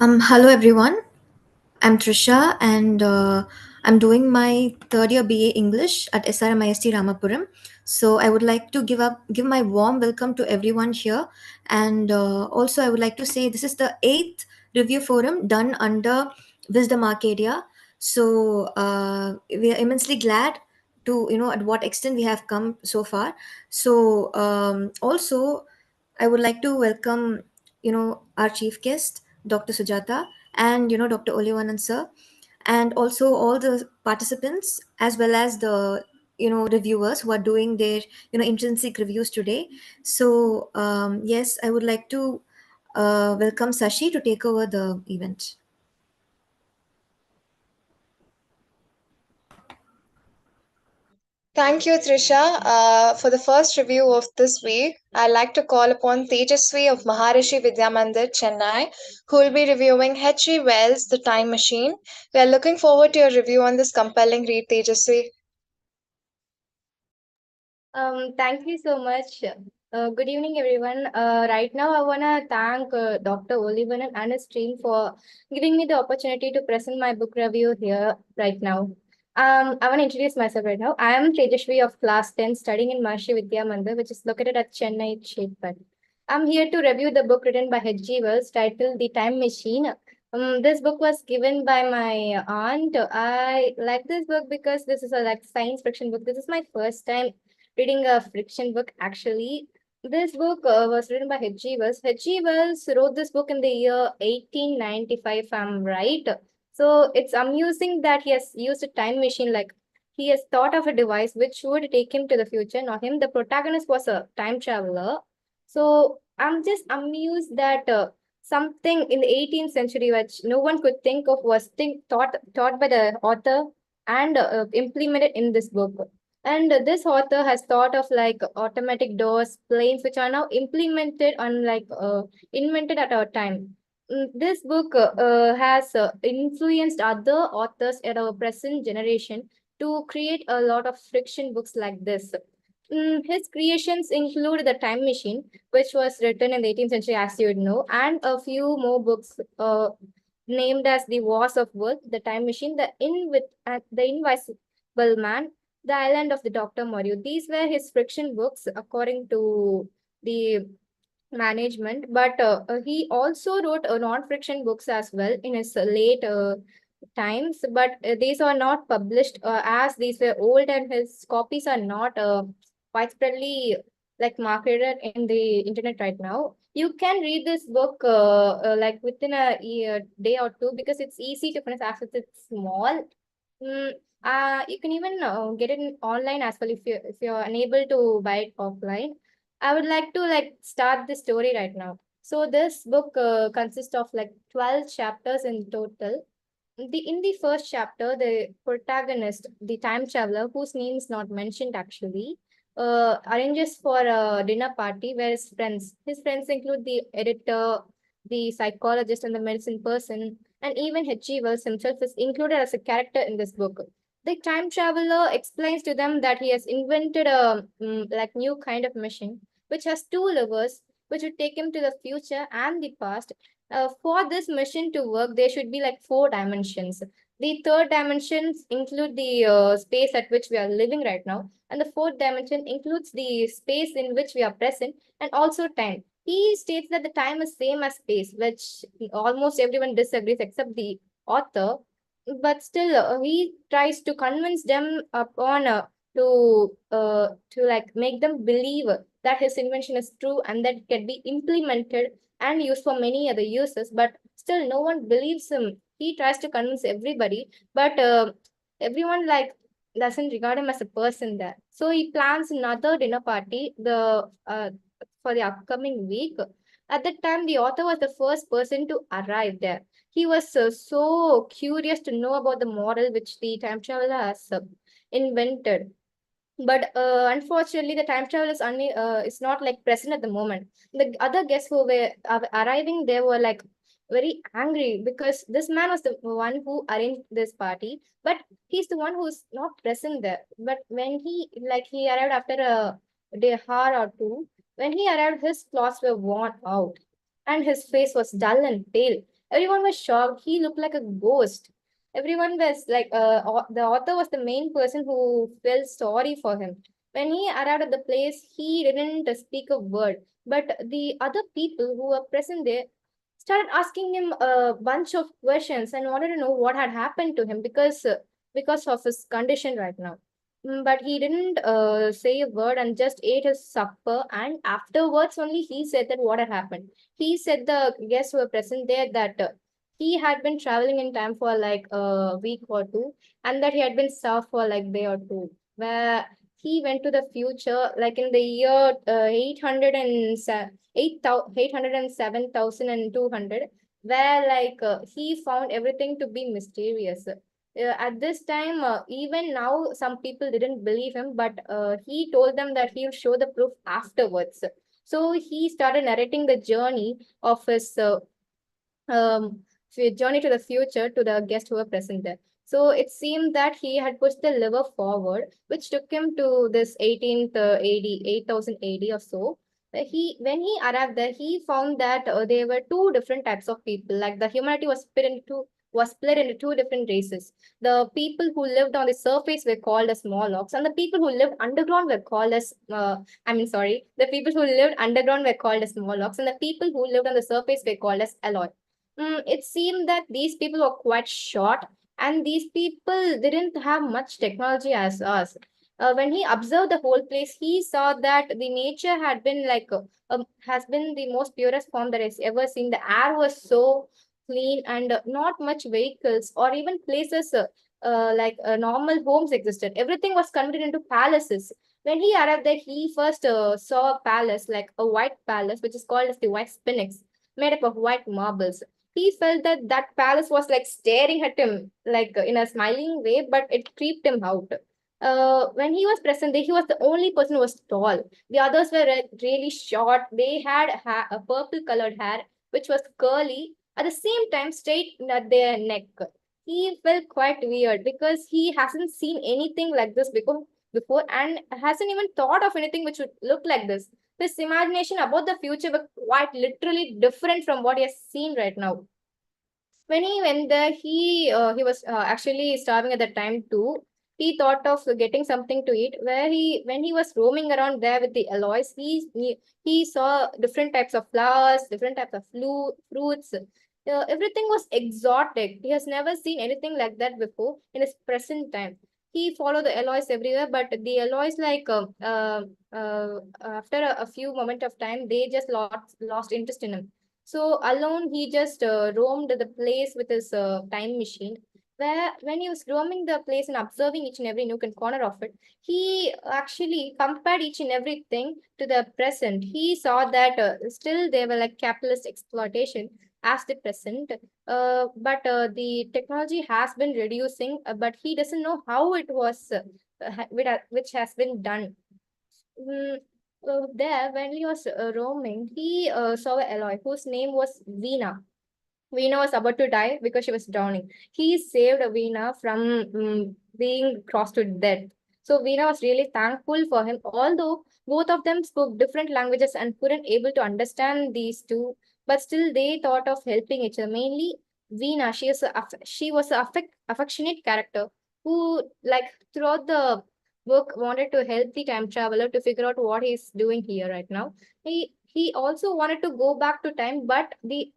Hello everyone. I'm Trisha, and I'm doing my third year BA English at SRMIST Ramapuram. So I would like to give my warm welcome to everyone here, and also I would like to say this is the eighth review forum done under Wisdom Arcadia. So we are immensely glad to at what extent we have come so far. So also I would like to welcome our chief guest Dr. Sujata and Dr. Olivanan sir, and also all the participants as well as the reviewers who are doing their intrinsic reviews today. So yes, I would like to welcome Sashi to take over the event. Thank you, Trisha. For the first review of this week, I'd like to call upon Tejasvi of Maharishi Vidyamandir, Chennai, who will be reviewing H.G. Wells' The Time Machine. We are looking forward to your review on this compelling read, Tejasvi. Thank you so much. Good evening, everyone. Right now, I want to thank Dr. Olivan and his team for giving me the opportunity to present my book review here right now. I want to introduce myself right now. I am Tejashvi of class 10 studying in Maharishi Vidya Mandir, which is located at Chennai, Chitpat. I'm here to review the book written by H.G. Wells titled The Time Machine. This book was given by my aunt. I like this book because this is a like science fiction book. This is my first time reading a fiction book actually. This book was written by H.G. Wells. H.G. Wells wrote this book in the year 1895, if I'm right. So it's amusing that he has used a time machine, like he has thought of a device which would take him to the future, not him. The protagonist was a time traveler. So I'm just amused that something in the 18th century which no one could think of was thought by the author and implemented in this book. And this author has thought of like automatic doors, planes, which are now implemented on like invented at our time. This book has influenced other authors at our present generation to create a lot of fiction books like this. His creations include The Time Machine, which was written in the 18th century, as you would know, and a few more books named as The Wars of Worth, The Time Machine, The Invisible Man, The Island of the Dr. Moreau. These were his fiction books, according to the management, but he also wrote non-fiction books as well in his late times, but these are not published as these were old and his copies are not widespreadly like marketed in the internet right now. You can read this book like within a day or two because it's easy to finish as it's small. Mm, you can even get it online as well if you're unable to buy it offline. I would like to like start the story right now. So this book consists of like 12 chapters in total. In the first chapter, the protagonist, the time traveler, whose name is not mentioned actually, arranges for a dinner party where his friends include the editor, the psychologist, and the medicine person, and even H.G. Wells himself is included as a character in this book. The time traveler explains to them that he has invented a like new kind of machine which has two levers which would take him to the future and the past. For this machine to work, there should be like four dimensions. The third dimensions include the space at which we are living right now, and the fourth dimension includes the space in which we are present and also time. He states that the time is same as space, which almost everyone disagrees except the author. But still, he tries to convince them upon to like make them believe that his invention is true and that it can be implemented and used for many other uses, but still no one believes him. He tries to convince everybody, but everyone like doesn't regard him as a person there. So he plans another dinner party for the upcoming week. At that time, the author was the first person to arrive there. He was so curious to know about the model which the time traveler has invented, but unfortunately the time travel is not like present at the moment. The other guests who were arriving there were like very angry because this man was the one who arranged this party, but he's the one who's not present there. But when he arrived after a day hour or two, When he arrived, his clothes were worn out, and his face was dull and pale. Everyone was shocked. He looked like a ghost. Everyone was like, the author was the main person who felt sorry for him. When he arrived at the place, he didn't speak a word. But the other people who were present there started asking him a bunch of questions and wanted to know what had happened to him because of his condition right now. But he didn't say a word and just ate his supper. And afterwards, only he said that what had happened. He said the guests who were present there that he had been traveling in time for like a week or two, and that he had been stuck for like day or two, where he went to the future, like in the year 807,200, where like he found everything to be mysterious. At this time, even now, some people didn't believe him, but he told them that he would show the proof afterwards. So he started narrating the journey of his um, journey to the future to the guests who were present there. So it seemed that he had pushed the lever forward, which took him to this 18th AD, 8000 AD or so. When he arrived there, he found that there were two different types of people. Like the humanity was split into two different races. The people who lived on the surface were called as Morlocks, and the people who lived underground were called as the people who lived underground were called as Morlocks, and the people who lived on the surface were called as Alloy. It seemed that these people were quite short, and these people didn't have much technology as us. When he observed the whole place, he saw that the nature had been has been the most purest form that he's ever seen. The air was so clean, and not much vehicles or even places normal homes existed. Everything was converted into palaces. When he arrived there, he first saw a palace, like a white palace, which is called as the White Sphinx, made up of white marbles. He felt that that palace was like staring at him, like in a smiling way, but it creeped him out. When he was present there, he was the only person who was tall. The others were really short. They had a purple colored hair, which was curly, at the same time straight at their neck. He felt quite weird because he hasn't seen anything like this before and hasn't even thought of anything which would look like this. His imagination about the future were quite literally different from what he has seen right now. When he went there, he was actually starving at that time too. He thought of getting something to eat. Where he when he was roaming around there with the alloys, he saw different types of flowers, different types of fruits. Everything was exotic. He has never seen anything like that before in his present time. He followed the alloys everywhere, but the alloys after a few moment of time, they just lost interest in him. So alone, he just roamed the place with his time machine. Where when he was roaming the place and observing each and every nook and corner of it, he actually compared each and everything to the present. He saw that still they were like capitalist exploitation as the present, but the technology has been reducing, but he doesn't know how it was, which has been done. Mm, there, when he was roaming, he saw a Eloy whose name was Veena. Veena was about to die because she was drowning. He saved Veena from being crossed to death. So Veena was really thankful for him, although both of them spoke different languages and couldn't able to understand these two, but still they thought of helping each other. Mainly Veena, she was an affectionate character who, like throughout the book, wanted to help the time traveler to figure out what he's doing here right now. He also wanted to go back to time, but the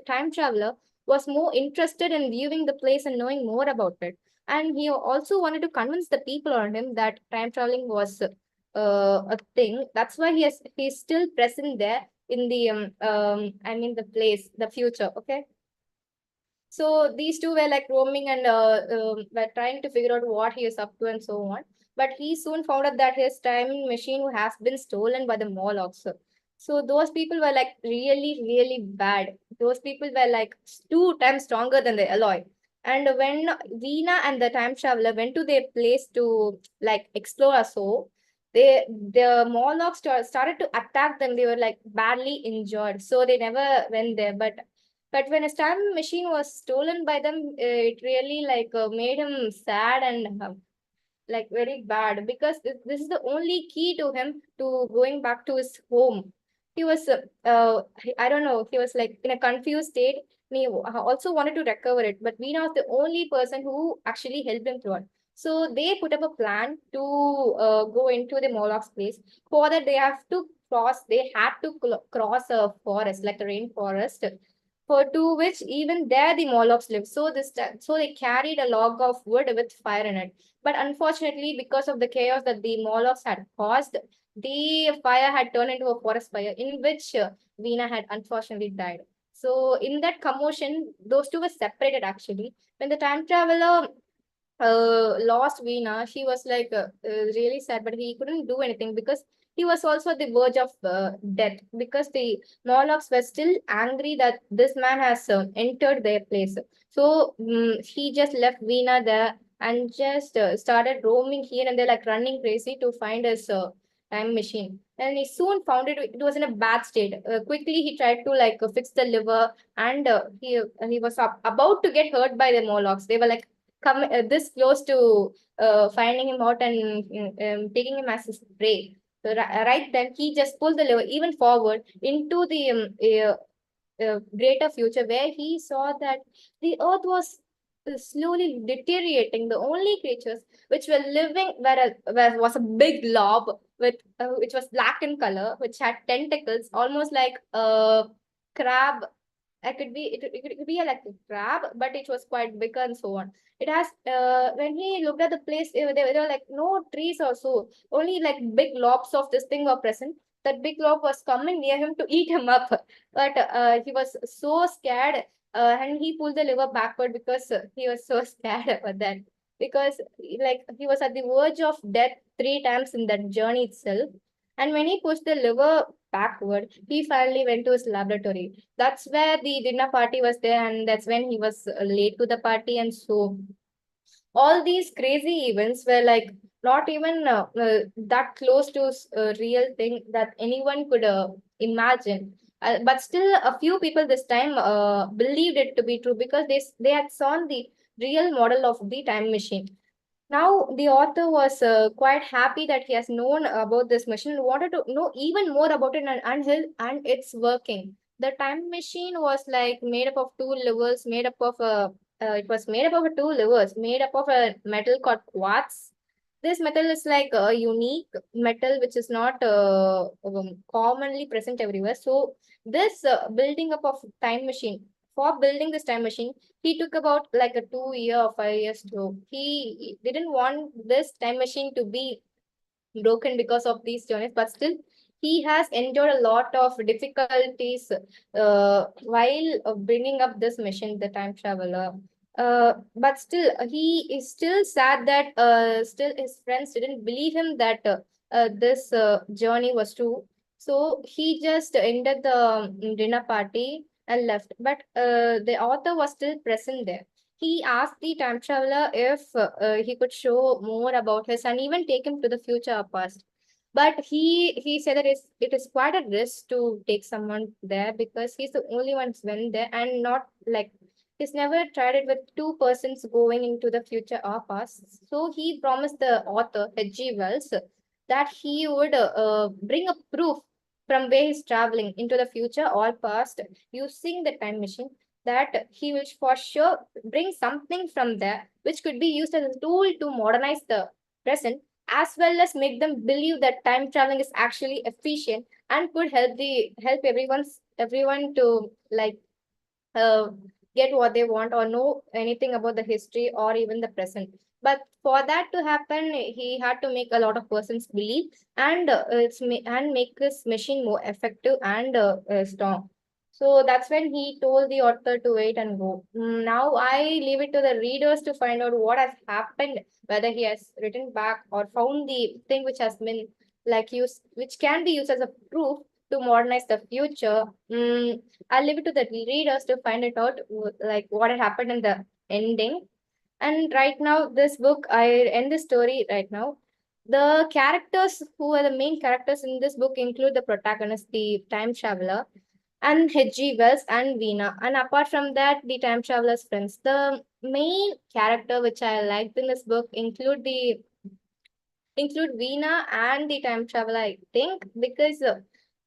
time traveler was more interested in viewing the place and knowing more about it. And he also wanted to convince the people around him that time traveling was a thing. That's why he's still present there in the the place, the future. Okay. So these two were like roaming and were trying to figure out what he is up to and so on. But he soon found out that his time machine has been stolen by the Morlocks. So those people were like really, really bad. Those people were like two times stronger than the alloy. And when Veena and the time traveler went to their place to like explore or so, the Morlocks started to attack them. They were like badly injured. So they never went there. But when a time machine was stolen by them, it really made him sad, and like very bad, because this is the only key to him to going back to his home. He was I don't know, he was like in a confused state, and he also wanted to recover it, but Veena was the only person who actually helped him through it. So they put up a plan to go into the Moloch's place. For that, they had to cross a forest, like a rainforest, for to which even there the Morlocks lived. So they carried a log of wood with fire in it. But unfortunately, because of the chaos that the Morlocks had caused, the fire had turned into a forest fire in which Veena had unfortunately died. So in that commotion, those two were separated actually. When the time traveler lost Veena, she was like really sad, but he couldn't do anything because he was also at the verge of death, because the Morlocks were still angry that this man has entered their place. So he just left Veena there and just started roaming here and there, like running crazy to find his time machine. And he soon found it. It was in a bad state. Quickly, he tried to like fix the liver, and he was about to get hurt by the Morlocks. They were like come this close to finding him out and taking him as his prey. So right then, he just pulled the lever even forward into the greater future, where he saw that the earth was slowly deteriorating. The only creatures which were living was a big blob with which was black in color, which had tentacles, almost like a crab. It could be like a crab, but it was quite bigger and so on. It has when he looked at the place, there were like no trees or so, only like big lobs of this thing were present. That big lob was coming near him to eat him up, but he was so scared, and he pulled the liver backward because he was so scared about that, because like he was at the verge of death three times in that journey itself. And when he pushed the liver backward, he finally went to his laboratory. That's where the dinner party was there, and that's when he was late to the party. And so all these crazy events were like not even that close to real thing that anyone could imagine. But still, a few people this time believed it to be true, because they had seen the real model of the time machine. Now, the author was quite happy that he has known about this machine and wanted to know even more about it, and its working. The time machine was like made up of two levers, made up of a it was made up of two levers, made up of a metal called quartz. This metal is like a unique metal which is not commonly present everywhere. So, this building up of time machine, for building this time machine, he took about like a 2 year or 5 years to. He didn't want this time machine to be broken because of these journeys, but still he has endured a lot of difficulties while bringing up this mission, the time traveler. But still, he is still sad that still his friends didn't believe him that this journey was true. So he just ended the dinner party and left. But the author was still present there. He asked the time traveler if he could show more about his and even take him to the future or past. But he said that it is quite a risk to take someone there, because he's the only one who's went there, and not like he's never tried it with two persons going into the future or past. So he promised the author, H.G. Wells, that he would bring a proof from where he's traveling into the future or past using the time machine, that he will for sure bring something from there which could be used as a tool to modernize the present, as well as make them believe that time traveling is actually efficient and could help everyone to like uh, get what they want or know anything about the history or even the present. But for that to happen, he had to make a lot of persons believe, and and make this machine more effective and strong. So that's when he told the author to wait and go. Now I leave it to the readers to find out what has happened, whether he has written back or found the thing which has been like used, which can be used as a proof to modernize the future. I'll leave it to the readers to find it out, like what had happened in the ending. And right now, this book, I end the story right now. The characters who are the main characters in this book include the protagonist, the time traveler, and H.G. Wells and Veena. And apart from that, the time traveler's friends. The main character which I liked in this book include the include Veena and the time traveler, I think, because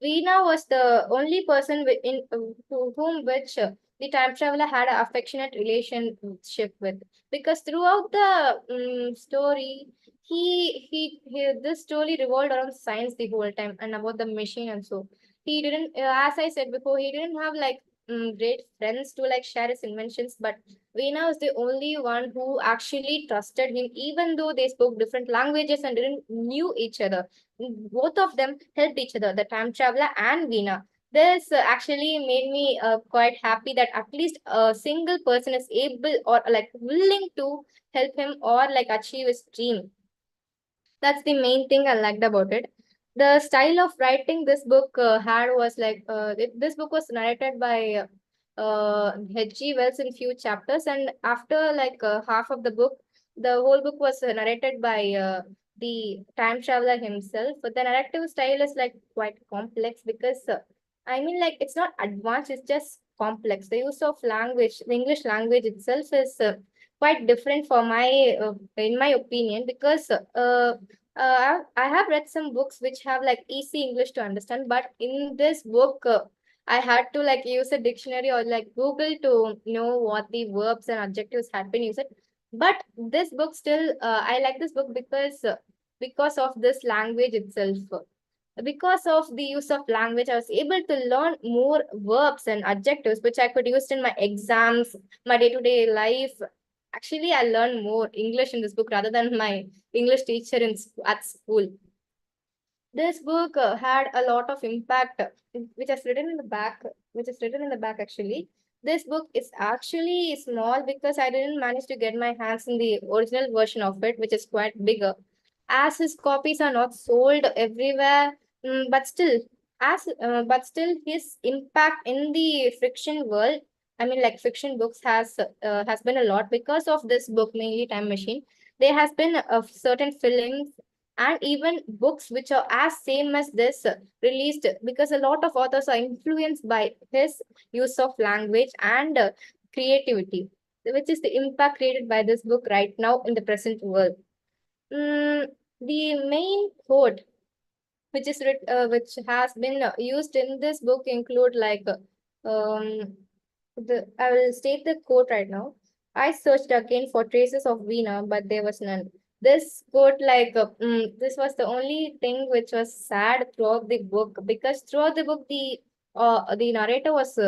Veena was the only person to whom which the time traveler had an affectionate relationship with. Because throughout the story, he this story revolved around science the whole time and about the machine, and so he didn't, as I said before, he didn't have like great friends to like share his inventions, but Veena was the only one who actually trusted him, even though they spoke different languages and didn't knew each other. Both of them helped each other, the time traveler and Veena. This actually made me quite happy that at least a single person is able or like willing to help him or like achieve his dream. That's the main thing I liked about it. The style of writing this book had was like this book was narrated by H.G. Wells in few chapters, and after like half of the book, the whole book was narrated by the time traveler himself. But the narrative style is like quite complex because I mean like it's not advanced; it's just complex. The use of language, the English language itself is quite different for my in my opinion because I have read some books which have like easy English to understand, but in this book, I had to like use a dictionary or like Google to know what the verbs and adjectives had been used. But this book still, I like this book because of this language itself. Because of the use of language, I was able to learn more verbs and adjectives which I could use in my exams, my day-to-day life. Actually, I learned more English in this book rather than my English teacher at school. This book had a lot of impact, which is written in the back, which is written in the back actually. This book is actually small because I didn't manage to get my hands in the original version of it, which is quite bigger. As his copies are not sold everywhere, but still his impact in the fiction world, I mean like fiction books has been a lot because of this book, mainly Time Machine. There has been a certain films and even books which are as same as this released because a lot of authors are influenced by his use of language and creativity, which is the impact created by this book right now in the present world. Mm, the main quote which has been used in this book include like I will state the quote right now. I searched again for traces of Veena, but there was none. This quote, this was the only thing which was sad throughout the book because throughout the book, the narrator was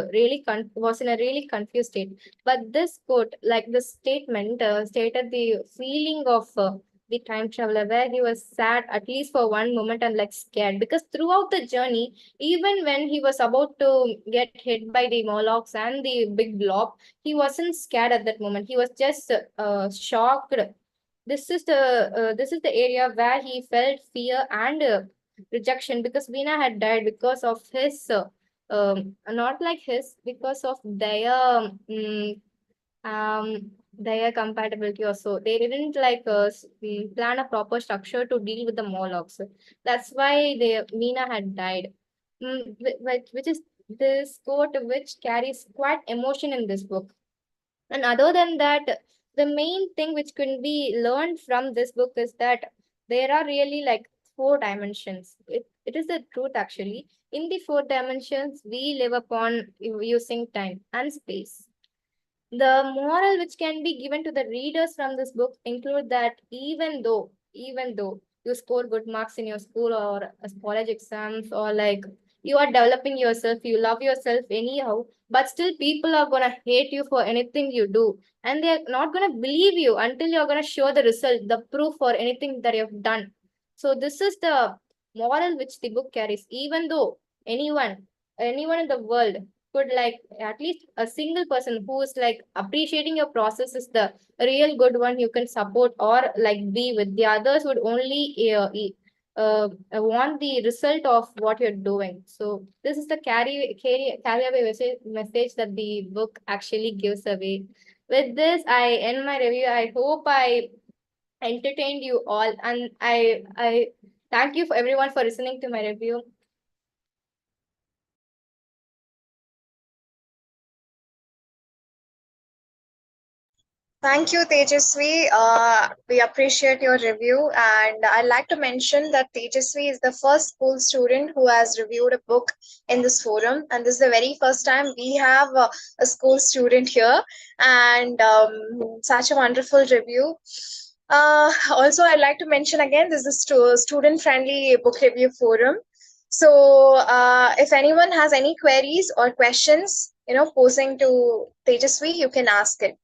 was in a really confused state. But this quote, like the statement, stated the feeling of the time traveler, where he was sad at least for one moment and like scared because throughout the journey, even when he was about to get hit by the Morlocks and the big blob, he wasn't scared at that moment. He was just shocked. This is the area where he felt fear and rejection because Veena had died because of his not like his because of their compatibility or so. They didn't plan a proper structure to deal with the Morlocks. That's why Veena had died. Which is this quote which carries quite emotion in this book. And other than that, the main thing which can be learned from this book is that there are really like four dimensions. It is the truth actually. In the four dimensions, we live upon using time and space. The moral which can be given to the readers from this book include that even though you score good marks in your school or college exams or like you are developing yourself, you love yourself anyhow, but still people are gonna hate you for anything you do, and they're not gonna believe you until you're gonna show the result, the proof for anything that you've done. So this is the moral which the book carries. Even though anyone in the world could like at least a single person who is like appreciating your process is the real good one you can support or like be with. The others would only want the result of what you're doing. So this is the carry away message that the book actually gives away. With this, I end my review. I hope I entertained you all, and I thank you for everyone for listening to my review. Thank you, Tejasvi. We appreciate your review, and I'd like to mention that Tejasvi is the first school student who has reviewed a book in this forum, and this is the very first time we have a school student here, and such a wonderful review. Also, I'd like to mention again, this is a student-friendly book review forum. So, if anyone has any queries or questions, posing to Tejasvi, you can ask it.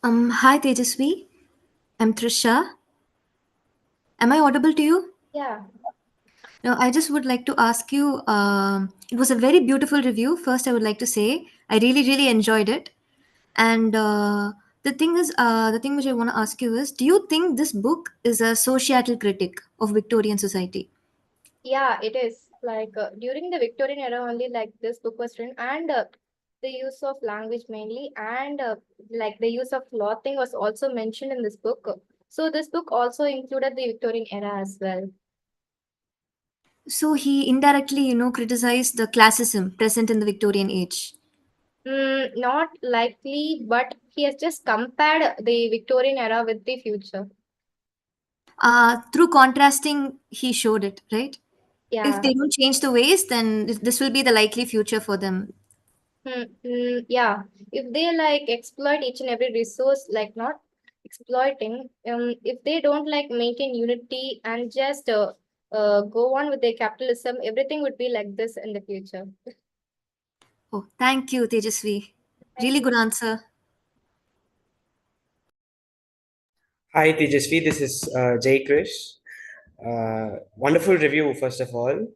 Hi Tejasvi. I'm Trisha. Am I audible to you? Yeah, Now, I just would like to ask you. It was a very beautiful review. First, I would like to say I really, really enjoyed it. And the thing which I want to ask you is, do you think this book is a societal critic of Victorian society? yeah, it is. Like during the Victorian era, only like this book was written, and the use of language mainly, and like the use of clothing was also mentioned in this book. So this book also included the Victorian era as well. So he indirectly, criticized the classism present in the Victorian age. Not likely, but he has just compared the Victorian era with the future. Through contrasting, he showed it, right? If Yeah. they don't change the ways, then this will be the likely future for them. Yeah, if they like exploit each and every resource, like not exploiting, if they don't like maintain unity and just go on with their capitalism, everything would be like this in the future. Oh, thank you, Tejasvi. Thank Really you. good answer. Hi Tejasvi, this is Jay Krish. Wonderful review, first of all.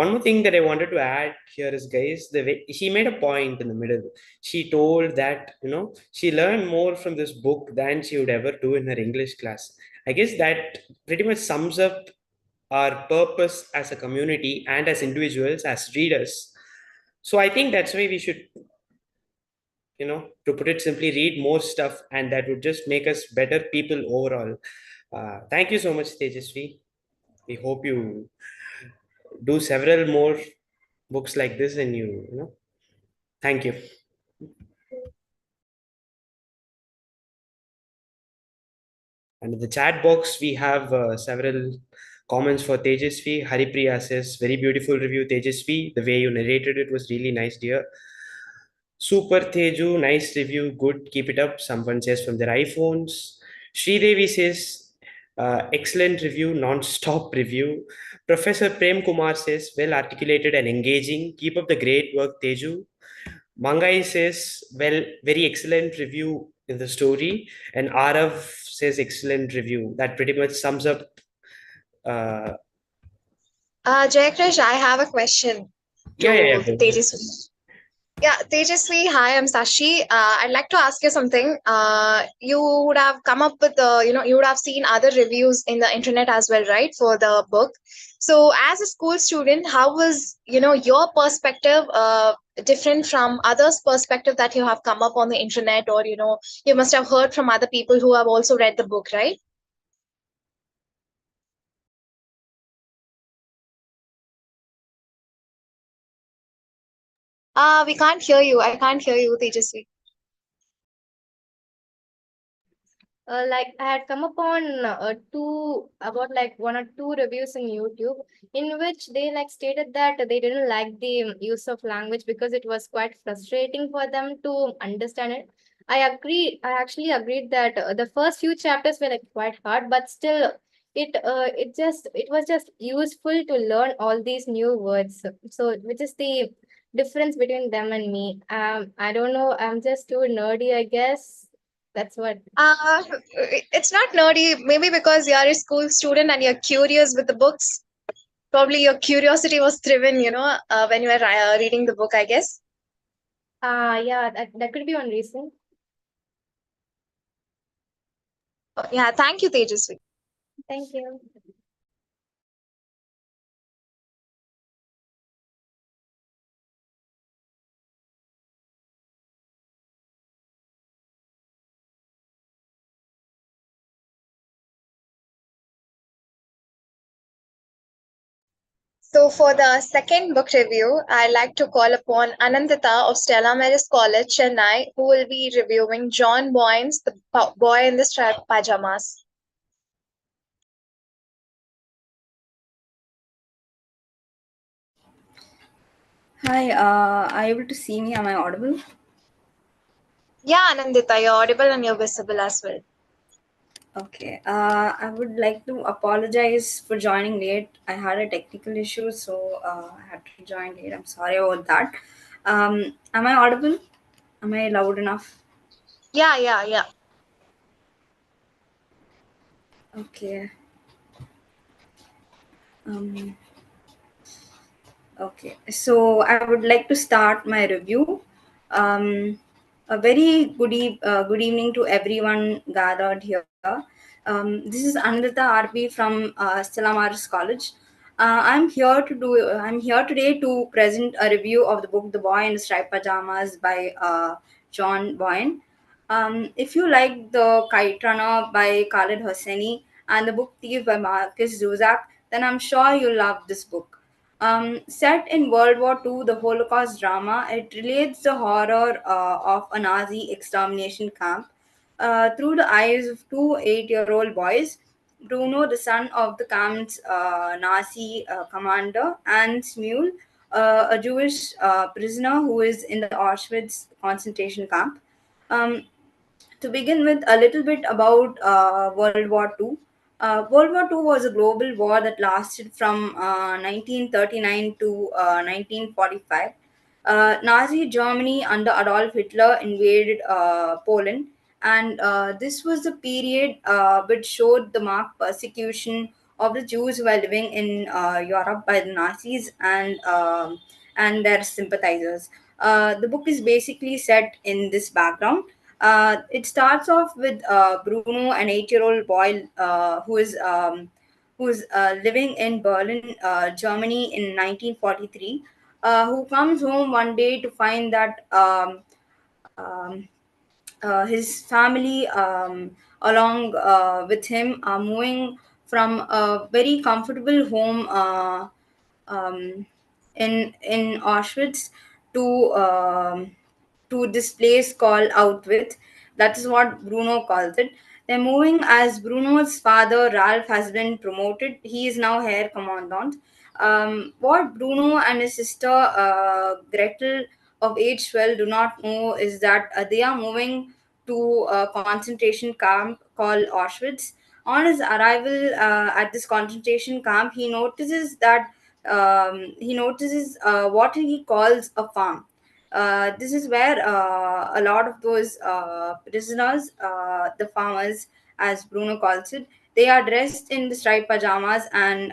One more thing that I wanted to add here is, guys, the way she made a point in the middle. She told that she learned more from this book than she would ever do in her English class. I guess that pretty much sums up our purpose as a community and as individuals, as readers. So I think that's why we should, to put it simply, read more stuff, and that would just make us better people overall. Thank you so much, Tejasvi. We hope you do several more books like this, and thank you. And in the chat box, we have several comments for Tejasvi. Haripriya says, very beautiful review, Tejasvi. The way you narrated it was really nice, dear. Super Teju, nice review. Good, keep it up. Someone says from their iPhones. Sridevi says, excellent review, non-stop review. Professor Prem Kumar says, well articulated and engaging. Keep up the great work, Teju. Mangai says, well, very excellent review in the story. And Arav says, excellent review. That pretty much sums up. Uh, Jayakrish, I have a question yeah, yeah, to yeah. Go. Tejasvi. Yeah, Tejasvi, hi, I'm Sashi. I'd like to ask you something. You would have come up with, you would have seen other reviews in the internet as well, right, for the book. So, as a school student, how was, your perspective different from others' perspective that you have come up on the internet, or, you must have heard from other people who have also read the book, right? We can't hear you. I can't hear you, Tejasvi. Like I had come upon two about like one or two reviews in YouTube in which they like stated that they didn't like the use of language because it was quite frustrating for them to understand it. I agree. I actually agreed that the first few chapters were like quite hard, but still, it was just useful to learn all these new words. So, which is the difference between them and me. I don't know. I'm just too nerdy, I guess. That's what. Uh, it's not nerdy. Maybe because you're a school student and you're curious with the books. Probably your curiosity was driven, when you were reading the book, I guess. Yeah, that could be one reason. Yeah, thank you, Tejasvi. Thank you. So, for the second book review, I'd like to call upon Anandita of Stella Maris College, Chennai, who will be reviewing John Boyne's The Boy in the Striped Pajamas. Hi, are you able to see me? Am I audible? Yeah, Anandita, you're audible and you're visible as well. Okay. I would like to apologize for joining late. I had a technical issue, so I had to join late. I'm sorry about that. Am I audible? Am I loud enough? Yeah, yeah, yeah. Okay. Um, Okay, so I would like to start my review. A very good evening to everyone gathered here. This is Anandita RP from Stella Maris College. I'm here today to present a review of the book The Boy in the Striped Pajamas by John Boyne. If you like The Kite Runner by Khalid Hosseini and The Book Thief by Marcus Zuzak, then I'm sure you'll love this book. Set in World War II, the Holocaust drama, it relates the horror of a Nazi extermination camp through the eyes of two 8-year-old boys. Bruno, the son of the camp's Nazi commander, and Smule, a Jewish prisoner who is in the Auschwitz concentration camp. Um, to begin with, a little bit about World War II. World War II was a global war that lasted from 1939 to 1945. Nazi Germany under Adolf Hitler invaded Poland, and this was the period which showed the marked persecution of the Jews who were living in Europe by the Nazis and their sympathizers. The book is basically set in this background. It starts off with Bruno, an 8-year-old boy who is living in Berlin, Germany in 1943, who comes home one day to find that um, his family, along with him, are moving from a very comfortable home um, in Auschwitz to this place called Outwith. That is what Bruno calls it. They're moving as Bruno's father Ralph has been promoted. He is now Herr Commandant. What Bruno and his sister Gretel of age 12 do not know is that they are moving to a concentration camp called Auschwitz. On his arrival at this concentration camp, he notices what he calls a farm. This is where a lot of those prisoners, the farmers, as Bruno calls it, they are dressed in the striped pajamas and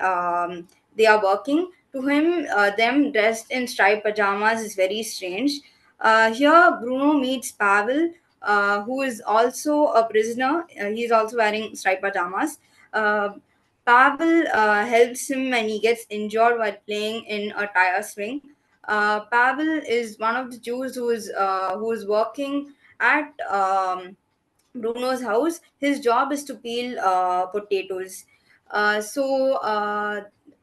they are working. To him, them dressed in striped pajamas is very strange. Here, Bruno meets Pavel, who is also a prisoner. He's also wearing striped pajamas. Uh, Pavel helps him when he gets injured while playing in a tire swing. Pavel is one of the Jews who is working at Bruno's house. His job is to peel potatoes. So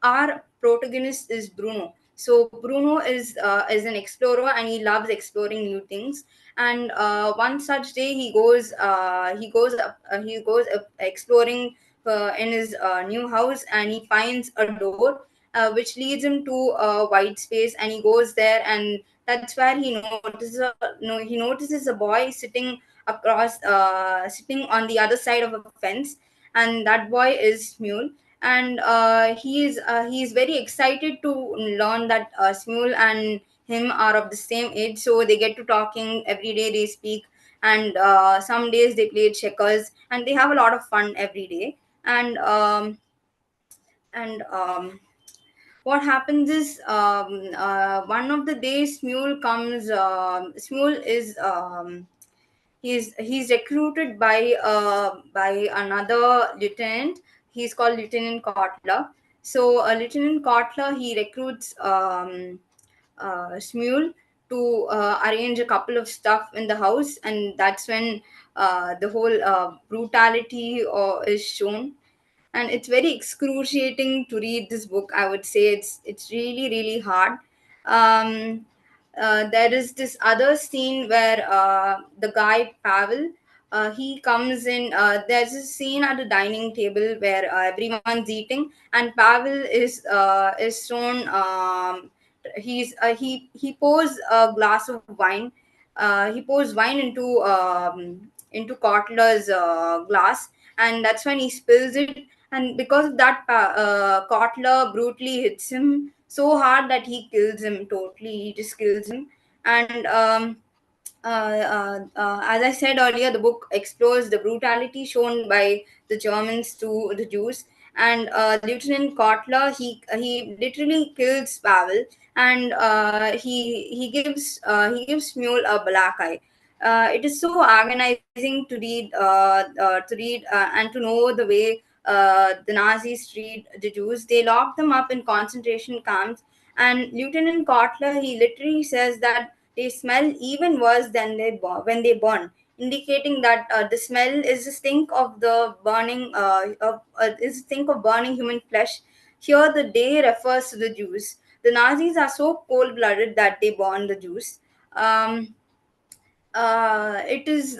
our protagonist is Bruno. So Bruno is an explorer and he loves exploring new things. And one such day he goes up exploring in his new house, and he finds a door which leads him to a white space, and he goes there, and that's where he notices a boy sitting on the other side of a fence, and that boy is Smule. And he is very excited to learn that Smule and him are of the same age, so they get to talking every day. They speak, and some days they play checkers, and they have a lot of fun every day. And what happens is, one of the days Smule comes. Smule is he's recruited by another lieutenant. He's called Lieutenant Kotler. So Lieutenant Kotler, he recruits Smule to arrange a couple of stuff in the house, and that's when the whole brutality is shown. And it's very excruciating to read this book. I would say it's really really hard. um, there is this other scene where the guy Pavel, he comes in. There's a scene at the dining table where everyone's eating, and Pavel is shown. He pours a glass of wine. He pours wine into Kotler's glass, and that's when he spills it. And because of that, Kotler brutally hits him so hard that he kills him totally. He just kills him. And as I said earlier, the book explores the brutality shown by the Germans to the Jews. And Lieutenant Kotler, he literally kills Pavel, and he gives Mule a black eye. It is so agonizing to read and to know the way the Nazis treat the Jews. They lock them up in concentration camps, and Lieutenant Kotler, he literally says that they smell even worse than when they burn, indicating that the smell is a stink of the burning is a stink of burning human flesh. Here, the day refers to the Jews. The Nazis are so cold-blooded that they burn the Jews. Um, it is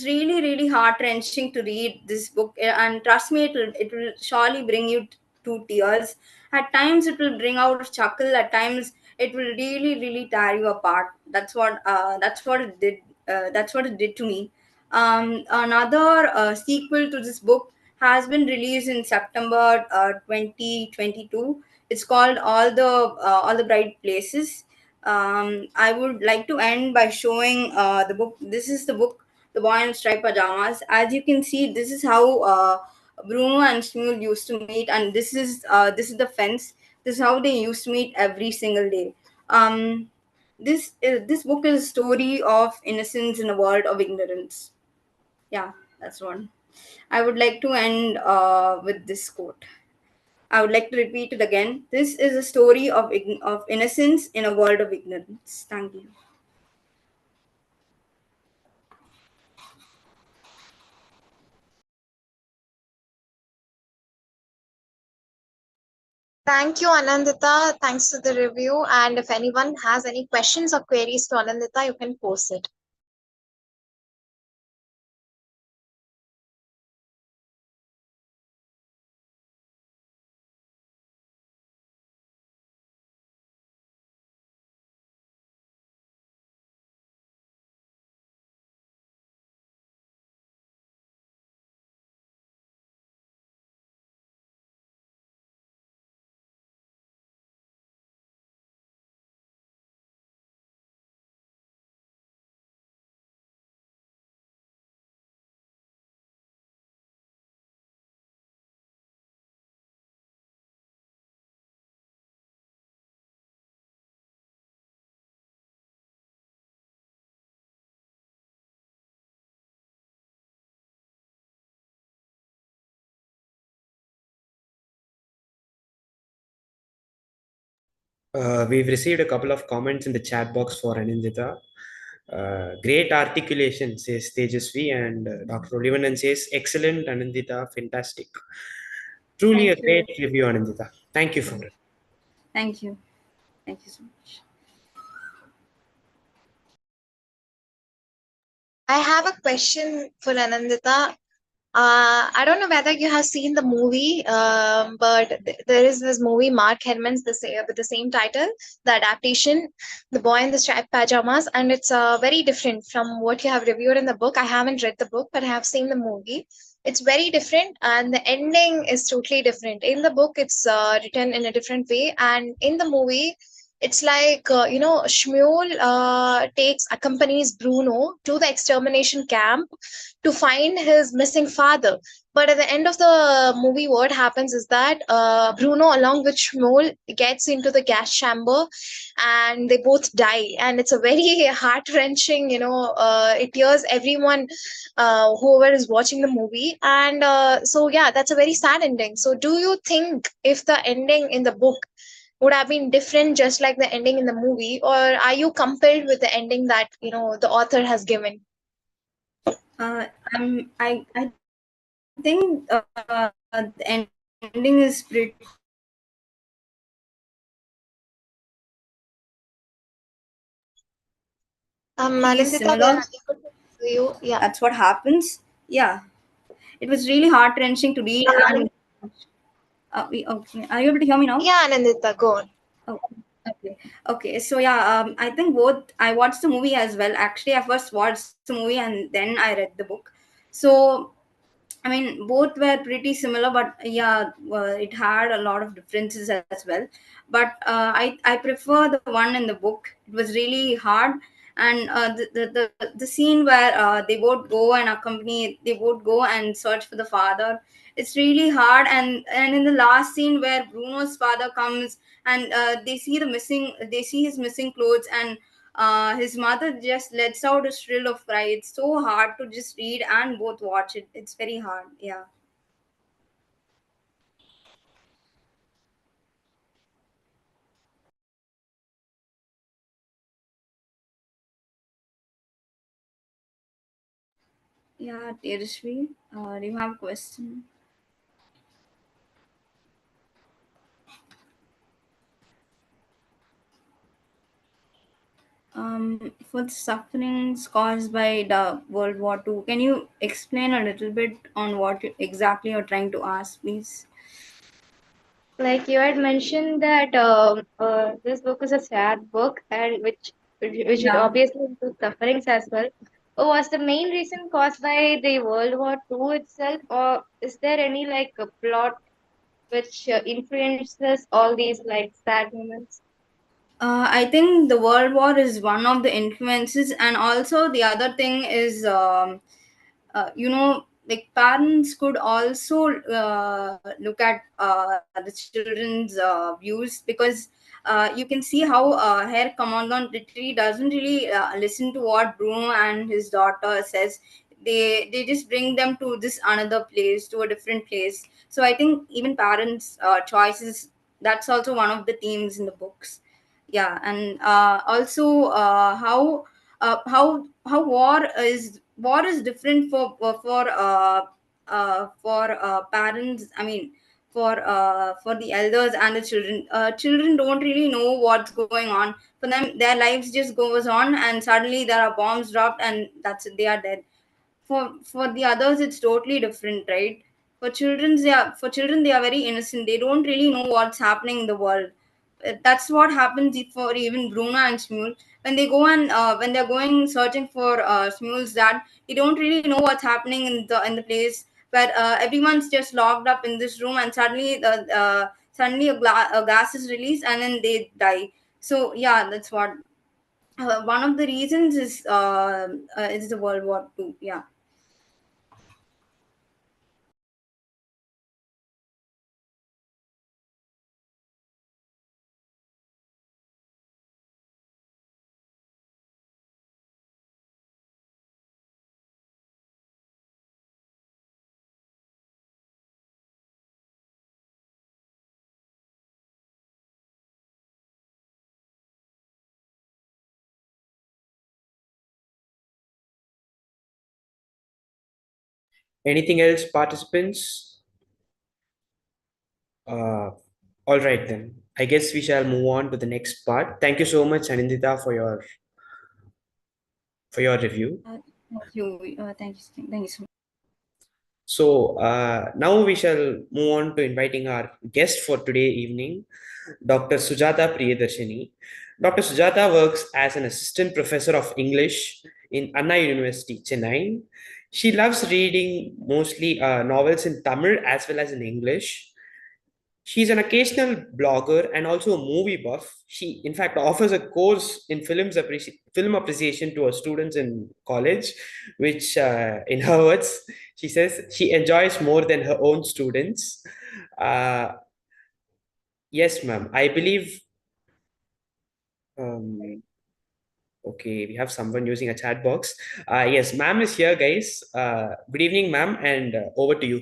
really really heart wrenching to read this book, and trust me, it will surely bring you to tears. At times it will bring out a chuckle, at times it will really really tear you apart. That's what it did. That's what it did to me. Another sequel to this book has been released in September 2022. It's called All the Bright Places. I would like to end by showing the book. This is the book, The Boy in Striped Pajamas. As you can see, this is how Bruno and Smule used to meet, and this is the fence. This is how they used to meet every single day. This book is a story of innocence in a world of ignorance. Yeah, that's one. I would like to end with this quote. I would like to repeat it again. This is a story of innocence in a world of ignorance. Thank you. Thank you, Anandita. Thanks for the review. And if anyone has any questions or queries to Anandita, you can post it. We've received a couple of comments in the chat box for Anindita. Great articulation, says Tejasvi, and Dr. Olivanan says, excellent, Anindita, fantastic. Truly a Thank great you. review, Anindita. Thank you for it. Thank you. Thank you so much. I have a question for Anandita. I don't know whether you have seen the movie, but there is this movie, Mark Herman's, with the same title, the adaptation, The Boy in the Striped Pajamas, and it's very different from what you have reviewed in the book. I haven't read the book, but I have seen the movie. It's very different, and the ending is totally different. In the book, it's written in a different way, and in the movie, It's like Shmuel takes accompanies Bruno to the extermination camp to find his missing father. But at the end of the movie, what happens is that Bruno, along with Shmuel, gets into the gas chamber, and they both die. And it's a very heart wrenching, it tears everyone, whoever is watching the movie. And so, yeah, that's a very sad ending. So, do you think if the ending in the book would have been different, just like the ending in the movie, or are you compelled with the ending that the author has given? I think the ending is pretty similar to the book. Nandita, we are unable to hear you. That's Yeah. what happens. Yeah, it was really heart wrenching to read. And okay. Are you able to hear me now? Yeah, Nandita, go on. Oh, okay. Okay. So yeah, I think both. I watched the movie as well. Actually, I first watched the movie and then I read the book. So I mean, both were pretty similar, but yeah, it had a lot of differences as well. But I prefer the one in the book. It was really hard, and the scene where they both go and accompany, they both go and search for the father. It's really hard, and in the last scene where Bruno's father comes and they see his missing clothes, and his mother just lets out a shrill of cry. It's so hard to just read and both watch it. It's very hard. Yeah. Yeah, Tejasvi, do you have a question? For the sufferings caused by the World War II, can you explain a little bit on what exactly you're trying to ask, please? Like you had mentioned that this book is a sad book, and which would Yeah. obviously include sufferings as well. Was the main reason caused by the World War II itself, or is there any like a plot which influences all these like sad moments? I think the World War is one of the influences, and also the other thing is, like parents could also look at the children's views, because you can see how Herr Commandant literally doesn't really listen to what Bruno and his daughter says. They just bring them to this another place, to a different place. So I think even parents' choices, that's also one of the themes in the books. Yeah. And also how war is different for parents. I mean, for the elders and the children. Children don't really know what's going on. For them, their lives just goes on, and suddenly there are bombs dropped, and that's it, they are dead. For the others, it's totally different, right? For children, they are very innocent. They don't really know what's happening in the world. That's what happens for even Bruno and Smule. When they go and when they're going searching for Smule's dad, they don't really know what's happening in the place where everyone's just locked up in this room, and suddenly a gas is released, and then they die. So yeah, that's what one of the reasons is the World War II. Yeah. Anything else, participants? Uh, all right then. I guess we shall move on to the next part. Thank you so much, Anindita, for your review. Thank you. Thank you so much. So now we shall move on to inviting our guest for today evening, Dr. Sujata Priyadarshini. Dr. Sujata works as an assistant professor of English in Anna University, Chennai. She loves reading mostly novels in Tamil as well as in English. She's an occasional blogger and also a movie buff. She, in fact, offers a course in film appreciation to her students in college, which, in her words, she says she enjoys more than her own students. Uh, yes, ma'am. I believe. Um, okay, we have someone using a chat box. Yes, ma'am is here, guys. Good evening, ma'am, and over to you.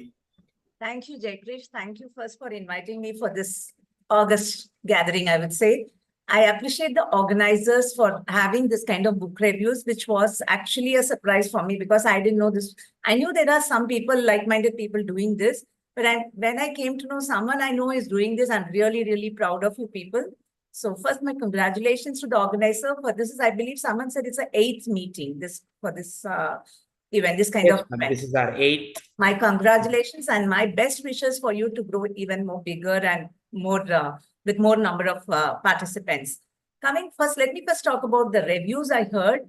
Thank you, Jayakrish. Thank you first for inviting me for this August gathering, I would say. I appreciate the organizers for having this kind of book reviews, which was actually a surprise for me because I didn't know this. I knew there are some people, like-minded people doing this, but when I came to know someone I know is doing this, I'm really, really proud of you people. So first, my congratulations to the organizer for this. Is, I believe someone said it's an 8th meeting for this event, this kind Yes, of ma'am. event. This is our eighth. My congratulations and my best wishes for you to grow even more bigger and more with more number of participants. Coming first, let me first talk about the reviews I heard.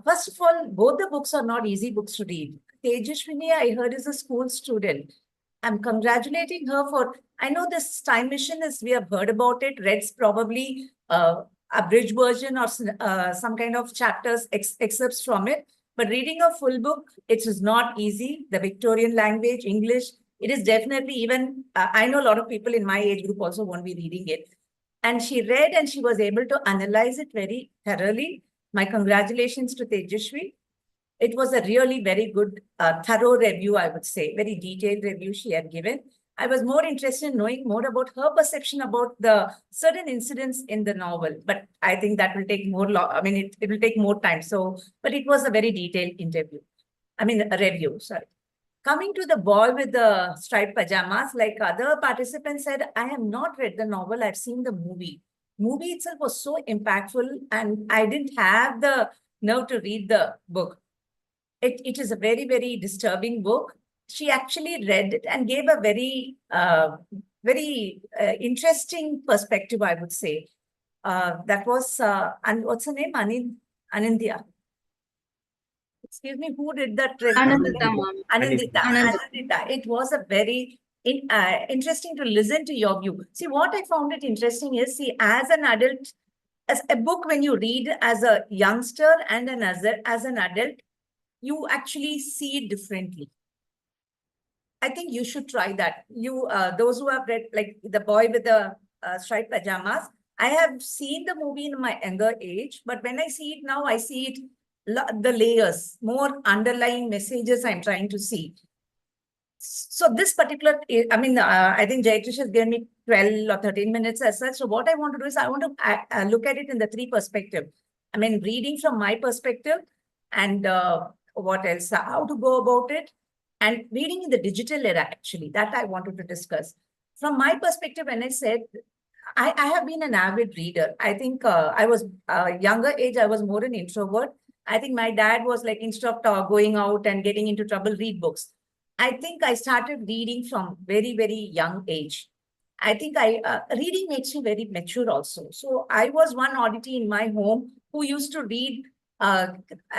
First of all, both the books are not easy books to read. Tejashwini, I heard, is a school student. I'm congratulating her for, I know this time machine is, we have heard about it, reads probably abridged version or some kind of chapters, excerpts from it. But reading a full book, it is not easy. The Victorian language, English, it is definitely even, I know a lot of people in my age group also won't be reading it. And she read and she was able to analyze it very thoroughly. My congratulations to Tejashwi. It was a really very good, thorough review, I would say, very detailed review she had given. I was more interested in knowing more about her perception about the certain incidents in the novel, but I think that will take more, I mean, it will take more time. So, but it was a very detailed interview. I mean, a review, sorry. Coming to the boy with the striped pajamas, like other participants said, I have not read the novel, I've seen the movie. Movie itself was so impactful and I didn't have the nerve to read the book. It is a very, very disturbing book. She actually read it and gave a very interesting perspective, I would say. That was, and what's her name? Anindya. Excuse me, who did that review? Anandita, ma'am. Anandita. It was a very interesting to listen to your view. See, what I found it interesting is, see, as an adult, as a book, when you read as a youngster and as an adult, you actually see it differently. I think you should try that. You, those who have read, like the boy with the striped pajamas, I have seen the movie in my younger age, but when I see it now, I see it, the layers, more underlying messages I'm trying to see. So this particular, I mean, I think Jayakrish has given me 12 or 13 minutes as such. So what I want to do is I want to look at it in the three perspectives. I mean, reading from my perspective and what else, how to go about it, and reading in the digital era, actually, that I wanted to discuss. From my perspective, when I said, I have been an avid reader. I think I was younger age, I was more an introvert. I think my dad was like, instead of going out and getting into trouble, read books. I think I started reading from very, very young age. I think reading makes you very mature also. So I was one oddity in my home who used to read, uh,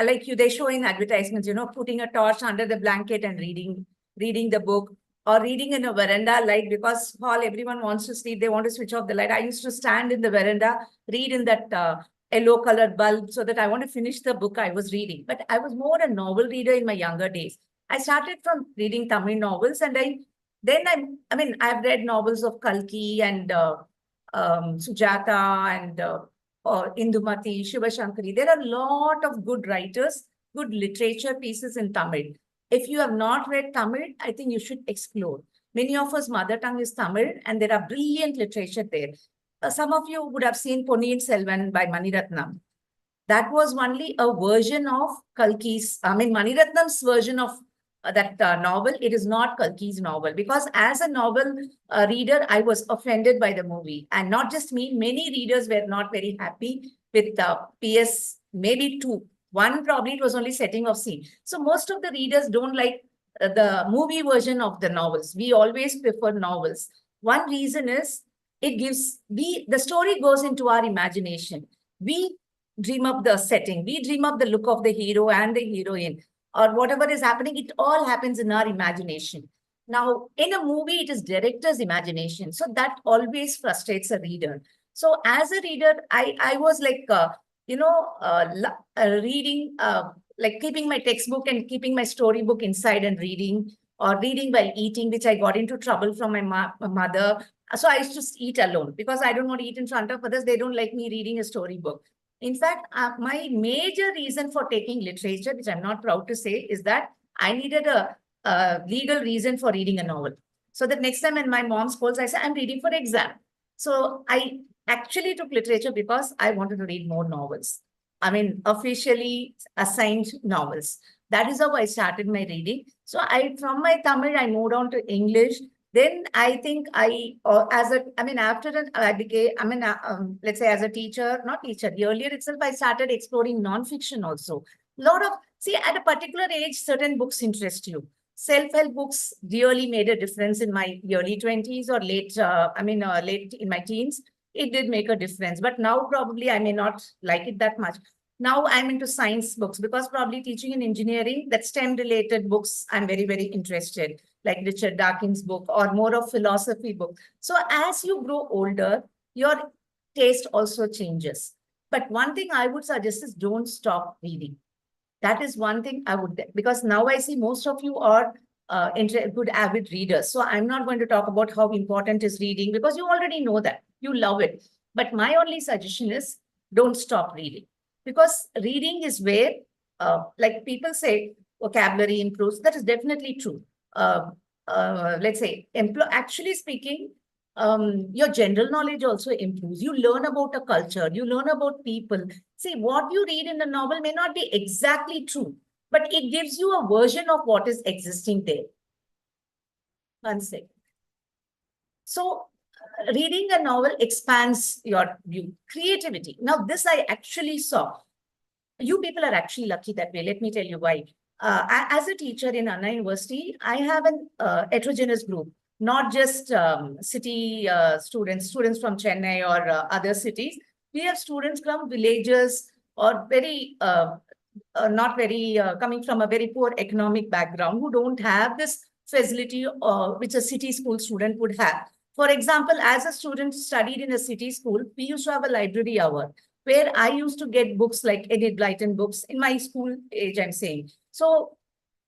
like you, they show in advertisements, you know, putting a torch under the blanket and reading the book, or reading in a veranda light, because all everyone wants to sleep, they want to switch off the light. I used to stand in the veranda, read in that yellow colored bulb, so that I want to finish the book I was reading. But I was more a novel reader in my younger days. I started from reading Tamil novels, and I mean, I've read novels of Kalki and Sujata and Indumati, Shiva Shankari. There are a lot of good writers, good literature pieces in Tamil. If you have not read Tamil, I think you should explore. Many of us mother tongue is Tamil, and there are brilliant literature there. Some of you would have seen Ponniyin Selvan by Maniratnam. That was only a version of Kalki's, I mean, Maniratnam's version of that novel. It is not Kalki's novel, because as a novel reader, I was offended by the movie. And not just me, many readers were not very happy with PS, maybe two. One, probably it was only setting of scene. So most of the readers don't like the movie version of the novels. We always prefer novels. One reason is it gives, the story goes into our imagination. We dream up the setting, we dream up the look of the hero and the heroine, or whatever is happening, it all happens in our imagination. Now, in a movie, it is director's imagination. So that always frustrates a reader. So as a reader, I was like, reading, like keeping my textbook and keeping my storybook inside and reading, or reading while eating, which I got into trouble from my mother. So I used to eat alone because I don't want to eat in front of others. They don't like me reading a storybook. In fact, my major reason for taking literature, which I'm not proud to say, is that I needed a legal reason for reading a novel. So that next time when my mom scolds, I say, I'm reading for exam. So I actually took literature because I wanted to read more novels. I mean, officially assigned novels. That is how I started my reading. So from my Tamil, I moved on to English. Then I think after that, I became, let's say as a teacher, not teacher, earlier itself, I started exploring non-fiction also. See, at a particular age, certain books interest you. Self-help books really made a difference in my early 20s or late in my teens. It did make a difference, but now probably I may not like it that much. Now I'm into science books because probably teaching in engineering, that STEM related books, I'm very, very interested, like Richard Dawkins' book or more of philosophy book. So as you grow older, your taste also changes. But one thing I would suggest is don't stop reading. That is one thing I would, because now I see most of you are good avid readers. So I'm not going to talk about how important is reading because you already know that. You love it. But my only suggestion is don't stop reading, because reading is where, like people say, vocabulary improves. That is definitely true. Let's say, actually speaking, your general knowledge also improves. You learn about a culture, you learn about people. See, what you read in a novel may not be exactly true, but it gives you a version of what is existing there. One second. So, reading a novel expands your view. Creativity. Now, this I actually saw. You people are actually lucky that way. Let me tell you why. As a teacher in Anna University, I have an heterogeneous group, not just city students from Chennai or other cities. We have students from villages or very not very coming from a very poor economic background, who don't have this facility which a city school student would have. For example, as a student studied in a city school, we used to have a library hour where I used to get books like Edith Blyton books in my school age, I'm saying. So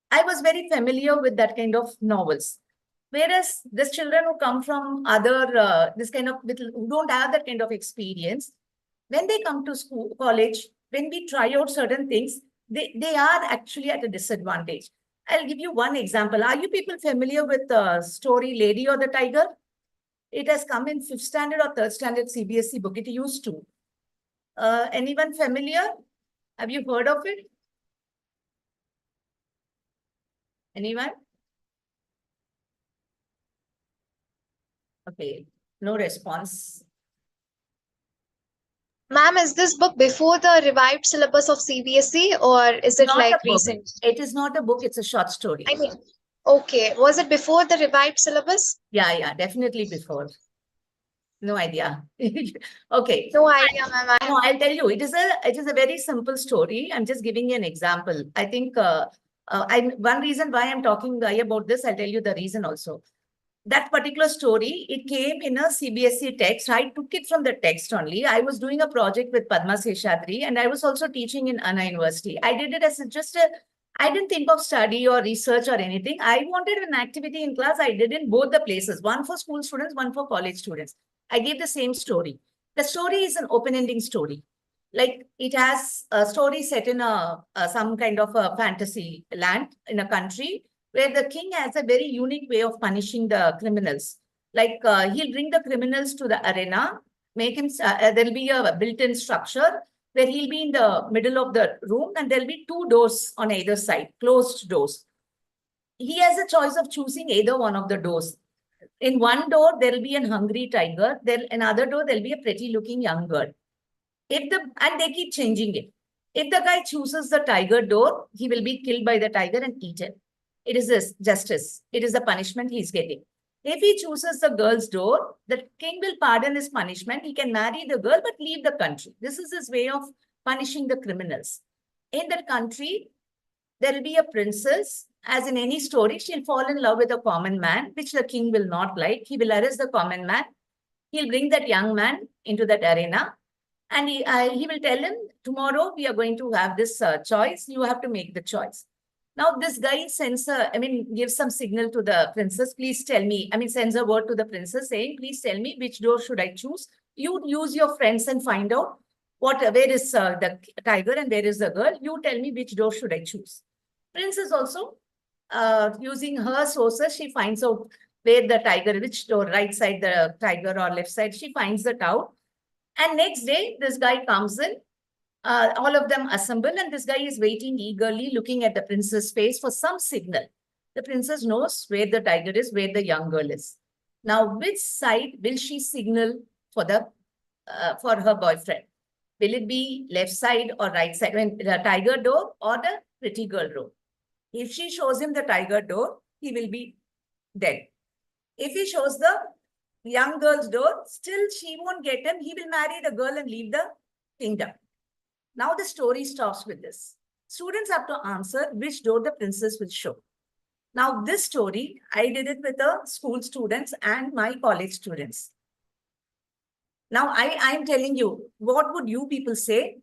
I was very familiar with that kind of novels. Whereas these children who come from other, this kind of little, who don't have that kind of experience, when they come to school, college, when we try out certain things, they are actually at a disadvantage. I'll give you one example. Are you people familiar with the story Lady or the Tiger? It has come in 5th standard or 3rd standard CBSE book. It used to. Anyone familiar? Have you heard of it? Anyone? Okay, no response. Ma'am, is this book before the revived syllabus of CBSE or is it Not like a book. recent? It is not a book, it's a short story. I mean, okay. Was it before the revived syllabus? Yeah, definitely before. No idea. Okay. No idea, ma'am. No, I'll tell you. It is a very simple story. I'm just giving you an example. I think one reason why I'm talking about this, I'll tell you the reason also. That particular story, it came in a CBSE text. I took it from the text only. I was doing a project with Padma Seshadri, and I was also teaching in Anna University. I did it as I didn't think of study or research or anything. I wanted an activity in class. I did in both the places, one for school students, one for college students. I gave the same story. The story is an open-ending story. Like it has a story set in some kind of a fantasy land in a country where the king has a very unique way of punishing the criminals. Like he'll bring the criminals to the arena, make him, there'll be a built-in structure where he'll be in the middle of the room and there'll be two doors on either side, closed doors. He has a choice of choosing either one of the doors. In one door, there'll be an hungry tiger. Then another door, there'll be a pretty looking young girl. And they keep changing it. If the guy chooses the tiger door, he will be killed by the tiger and eaten. It is this justice. It is the punishment he's getting. If he chooses the girl's door, the king will pardon his punishment. He can marry the girl but leave the country. This is his way of punishing the criminals. In that country, there will be a princess as in any story, she'll fall in love with a common man, which the king will not like. He will arrest the common man. He'll bring that young man into that arena, and he will tell him, tomorrow we are going to have this choice. You have to make the choice. Now, this guy gives some signal to the princess. Please tell me, sends a word to the princess saying, please tell me which door should I choose. You use your friends and find out where is the tiger and where is the girl. You tell me which door should I choose. Princess also, using her sources, she finds out where the tiger, which door, right side the tiger or left side, she finds it out. And next day, this guy comes in, all of them assemble, and this guy is waiting eagerly, looking at the princess' face for some signal. The princess knows where the tiger is, where the young girl is. Now, which side will she signal for her boyfriend? Will it be left side or right side? The tiger door or the pretty girl door? If she shows him the tiger door, he will be dead. If he shows the young girl's door, still she won't get him. He will marry the girl and leave the kingdom. Now the story stops with this. Students have to answer which door the princess will show. Now this story, I did it with the school students and my college students. Now I'm telling you, what would you people say?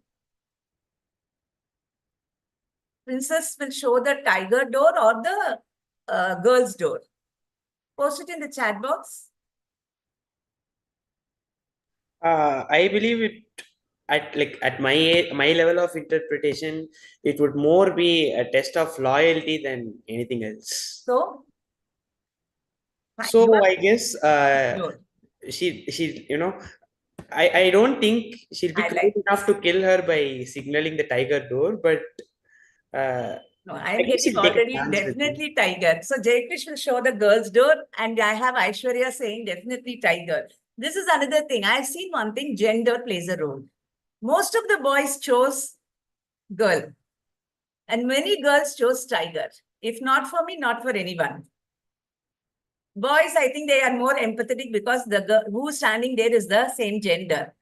Princess will show the tiger door or the girl's door? Post it in the chat box. I believe it at my level of interpretation, it would more be a test of loyalty than anything else. So I guess she I don't think she'll be cruel enough to kill her by signaling the tiger door, but no, I I'm guess getting she'll take a already chance with definitely tiger. So Jayakrish will show the girl's door, and I have Aishwarya saying definitely tiger. This is another thing. I've seen one thing, gender plays a role. Most of the boys chose girl, and many girls chose tiger. If not for me, not for anyone. Boys, I think they are more empathetic because the girl who's standing there is the same gender.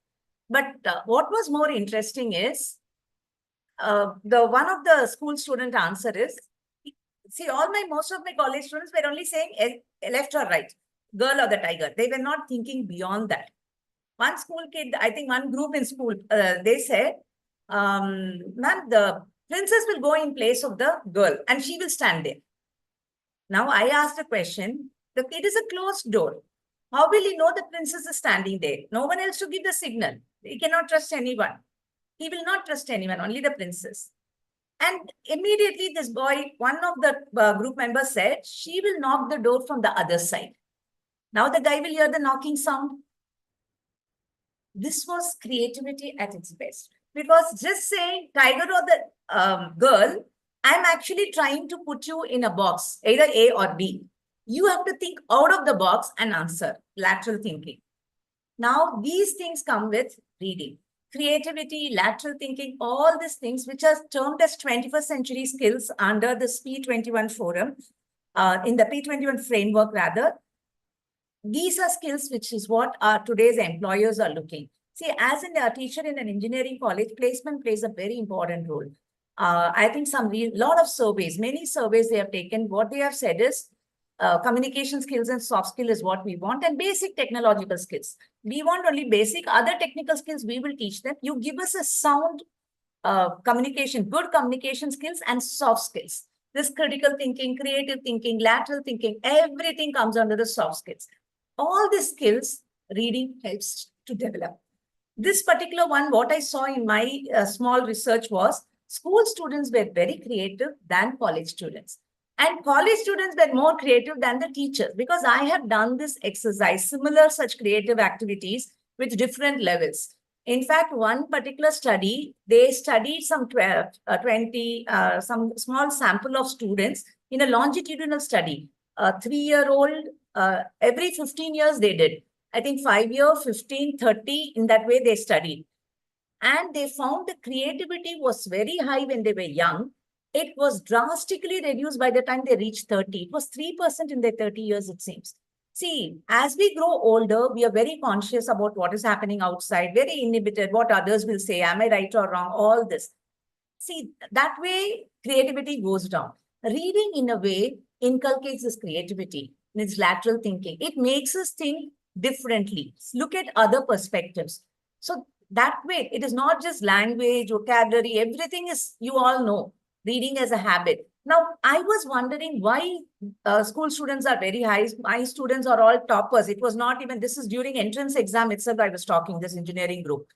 But what was more interesting is, the one of the school student answer is, see, most of my college students were only saying left or right, girl or the tiger. They were not thinking beyond that. One school kid, I think one group in school, they said, ma'am, the princess will go in place of the girl and she will stand there. Now I asked a question. It is a closed door. How will he know the princess is standing there? No one else to give the signal. He cannot trust anyone. He will not trust anyone, only the princess. And immediately this boy, one of the group members said, she will knock the door from the other side. Now the guy will hear the knocking sound. This was creativity at its best. Because just saying tiger or the girl, I'm actually trying to put you in a box, either A or B. You have to think out of the box and answer, lateral thinking. Now, these things come with reading. Creativity, lateral thinking, all these things which are termed as 21st century skills under this P21 forum, in the P21 framework rather. These are skills which is what our today's employers are looking. See, as a teacher in an engineering college, placement plays a very important role. I think lot of surveys, many surveys they have taken, what they have said is, communication skills and soft skill is what we want, and basic technological skills. We want only basic, other technical skills we will teach them. You give us a sound communication, good communication skills and soft skills. This critical thinking, creative thinking, lateral thinking, everything comes under the soft skills. All these skills, reading helps to develop. This particular one, what I saw in my small research was, school students were very creative than college students. And college students were more creative than the teachers, because I have done this exercise, similar such creative activities with different levels. In fact, one particular study, they studied some 20, some small sample of students in a longitudinal study. A 3-year-old, every 15 years they did. I think 5-year, 15, 30, in that way they studied. And they found the creativity was very high when they were young. It was drastically reduced by the time they reached 30. It was 3% in their 30 years, it seems. See, as we grow older, we are very conscious about what is happening outside, very inhibited, what others will say, am I right or wrong, all this. See, that way creativity goes down. reading in a way inculcates this creativity, its lateral thinking. It makes us think differently, look at other perspectives. So that way, it is not just language, vocabulary, everything is, you all know, reading as a habit. Now, I was wondering why school students are very high. My students are all toppers. It was not even, this is during entrance exam itself, I was talking, this engineering group.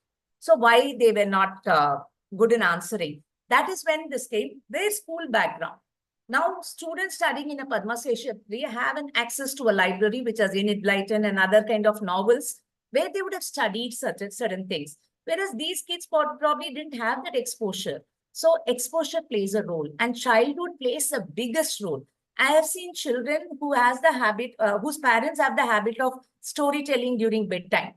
So why they were not good in answering? That is when this came, their school background. Now, students studying in a Padma Session, they have an access to a library, which has Enid Blyton and other kind of novels, where they would have studied certain things. Whereas these kids probably didn't have that exposure. So exposure plays a role, and childhood plays the biggest role. I have seen children who has the habit, whose parents have the habit of storytelling during bedtime,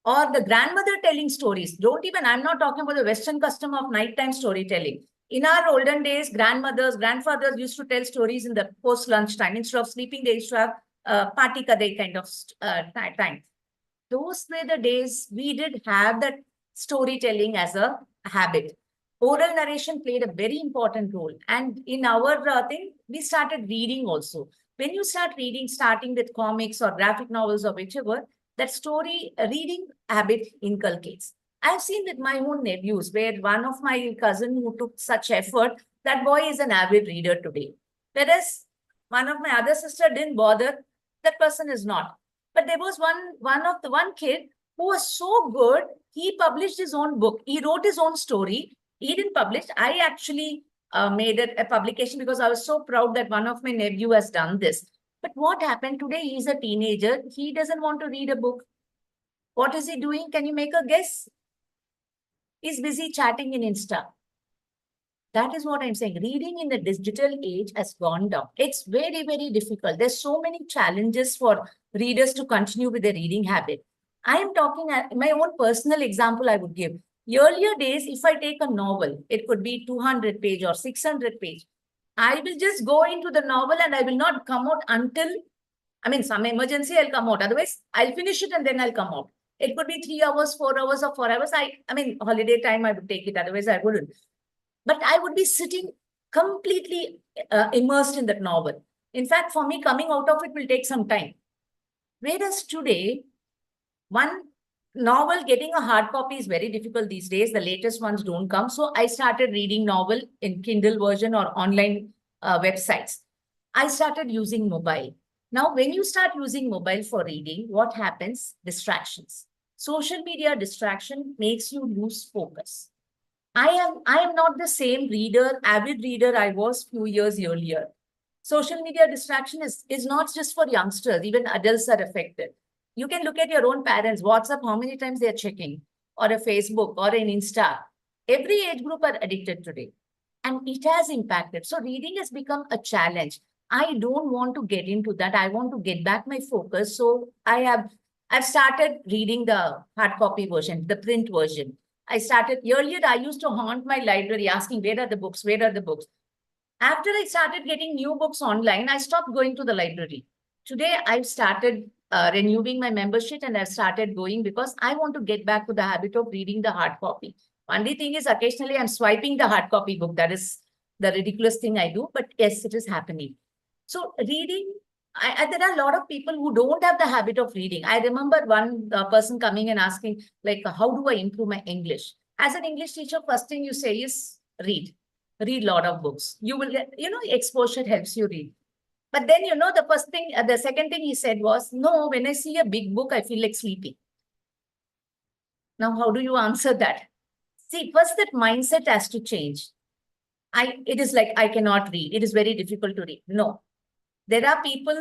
or the grandmother telling stories. Don't even, I'm not talking about the Western custom of nighttime storytelling. In our olden days, grandmothers, grandfathers used to tell stories in the post lunch time. Instead of sleeping, they used to have party kadai kind of time. Those were the days we did have that storytelling as a habit. Oral narration played a very important role. And in our thing, we started reading also. When you start reading, starting with comics or graphic novels or whichever, that story reading habit inculcates. I've seen with my own nephews where one of my cousin who took such effort, that boy is an avid reader today. Whereas one of my other sister didn't bother, that person is not. But there was one kid who was so good, he published his own book. He wrote his own story. He didn't publish. I actually made it a publication because I was so proud that one of my nephew has done this. But what happened today? He's a teenager. He doesn't want to read a book. What is he doing? Can you make a guess? He's busy chatting in Insta. That is what I'm saying. Reading in the digital age has gone down. It's very, very difficult. There's so many challenges for readers to continue with their reading habit. I am talking my own personal example I would give. Earlier days, if I take a novel, it could be 200 page or 600 page. I will just go into the novel and I will not come out until, I mean, some emergency, I'll come out. Otherwise, I'll finish it and then I'll come out. It could be 3 hours, 4 hours, or 4 hours. I mean, holiday time, I would take it. Otherwise, I wouldn't. But I would be sitting completely immersed in that novel. In fact, for me, coming out of it will take some time. Whereas today, one novel, getting a hard copy is very difficult these days. The latest ones don't come. So I started reading novel in Kindle version or online websites. I started using mobile. Now, when you start using mobile for reading, what happens? Distractions. Social media distraction makes you lose focus. I am not the same reader, avid reader I was few years earlier. Social media distraction is not just for youngsters, even adults are affected. You can look at your own parents, WhatsApp, how many times they are checking, or a Facebook or an Insta. Every age group are addicted today. And it has impacted. So reading has become a challenge. I don't want to get into that. I want to get back my focus. So I've started reading the hard copy version, the print version. I started earlier, I used to haunt my library asking, where are the books? Where are the books? After I started getting new books online, I stopped going to the library. Today, I've started renewing my membership and I've started going because I want to get back to the habit of reading the hard copy. Only thing is, occasionally I'm swiping the hard copy book. That is the ridiculous thing I do. But yes, it is happening. So reading, there are a lot of people who don't have the habit of reading. I remember one person coming and asking, like, how do I improve my English? As an English teacher, first thing you say is read. Read a lot of books. You will get, exposure helps you read. But then, the second thing he said was, no, when I see a big book, I feel like sleeping. Now, how do you answer that? See, first that mindset has to change. It is like, I cannot read. It is very difficult to read. No, there are people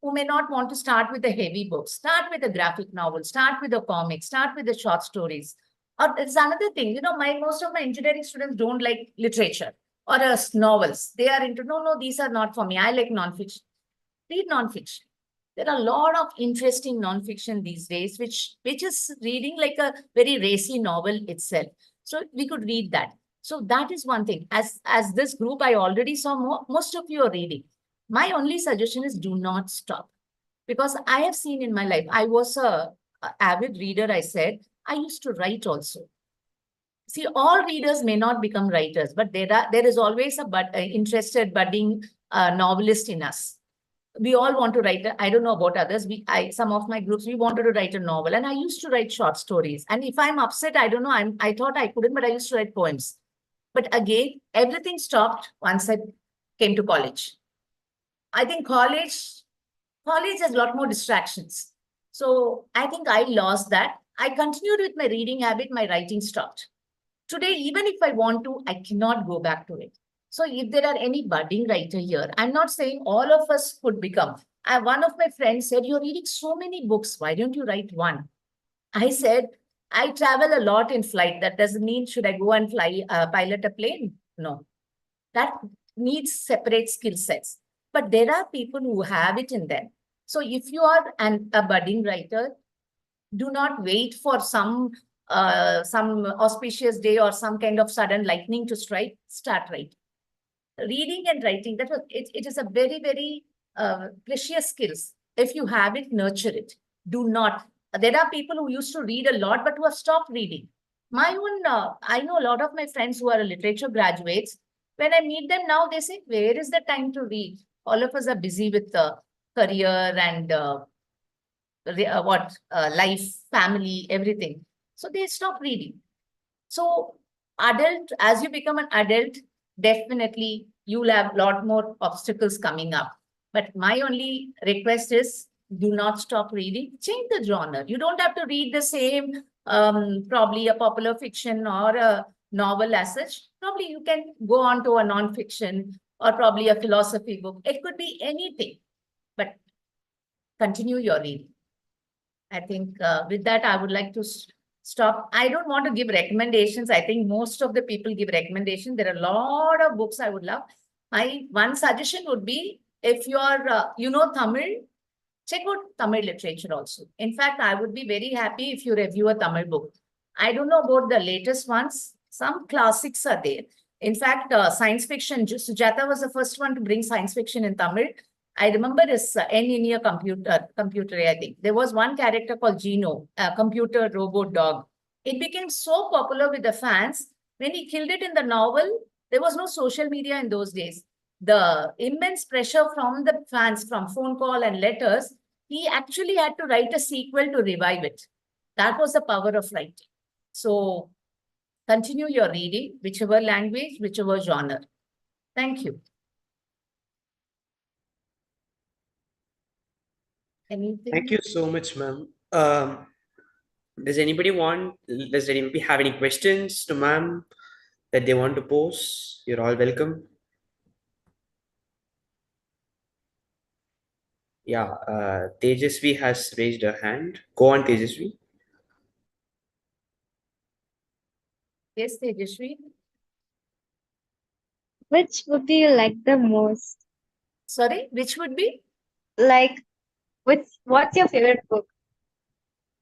who may not want to start with the heavy books. Start with a graphic novel, start with a comic, start with the short stories. Or it's another thing, most of my engineering students don't like literature or novels. They are into, no, these are not for me. I like nonfiction. Read nonfiction. There are a lot of interesting nonfiction these days, which is reading like a very racy novel itself. So we could read that. So that is one thing. As this group, I already saw most of you are reading. My only suggestion is do not stop. Because I have seen in my life, I was a avid reader, I said. I used to write also. See, all readers may not become writers, but there is always a interested budding novelist in us. We all want to write. I don't know about others. Some of my groups, we wanted to write a novel, and I used to write short stories. And if I'm upset, I don't know. I thought I couldn't, but I used to write poems. But again, everything stopped once I came to college. I think college has a lot more distractions. So I think I lost that. I continued with my reading habit. My writing stopped. Today, even if I want to, I cannot go back to it. So if there are any budding writer here, I'm not saying all of us could become. One of my friends said, "You're reading so many books. Why don't you write one?" I said, "I travel a lot in flight. That doesn't mean should I go and pilot a plane? No, that needs separate skill sets. But there are people who have it in them. So if you are a budding writer, do not wait for some auspicious day or some kind of sudden lightning to strike. Start writing. Reading and writing, it is a very, very precious skills. If you have it, nurture it. Do not. There are people who used to read a lot, but who have stopped reading. I know a lot of my friends who are literature graduates. When I meet them now, they say, "Where is the time to read?" All of us are busy with career and life, family, everything. So they stop reading. So as you become an adult, definitely you'll have a lot more obstacles coming up. But my only request is do not stop reading. Change the genre. You don't have to read the same, probably a popular fiction or a novel as such. Probably you can go on to a non-fiction or probably a philosophy book. It could be anything, but continue your reading. I think with that, I would like to stop. I don't want to give recommendations. I think most of the people give recommendations. There are a lot of books I would love. My one suggestion would be if you're, Tamil, check out Tamil literature also. In fact, I would be very happy if you review a Tamil book. I don't know about the latest ones. Some classics are there. In fact, science fiction, Sujata was the first one to bring science fiction in Tamil. I remember this N in a computer, I think. There was one character called Gino, a computer robot dog. It became so popular with the fans. When he killed it in the novel, there was no social media in those days. The immense pressure from the fans, from phone call and letters, he actually had to write a sequel to revive it. That was the power of writing. So continue your reading, whichever language, whichever genre. Thank you. Anything? Thank you so much, ma'am. Does anybody have any questions to ma'am that they want to pose? You're all welcome. Yeah, Tejasvi has raised her hand. Go on, Tejasvi. Yes, Tejasvi. Which book do you like the most? Sorry, which would be? Like, what's your favorite book?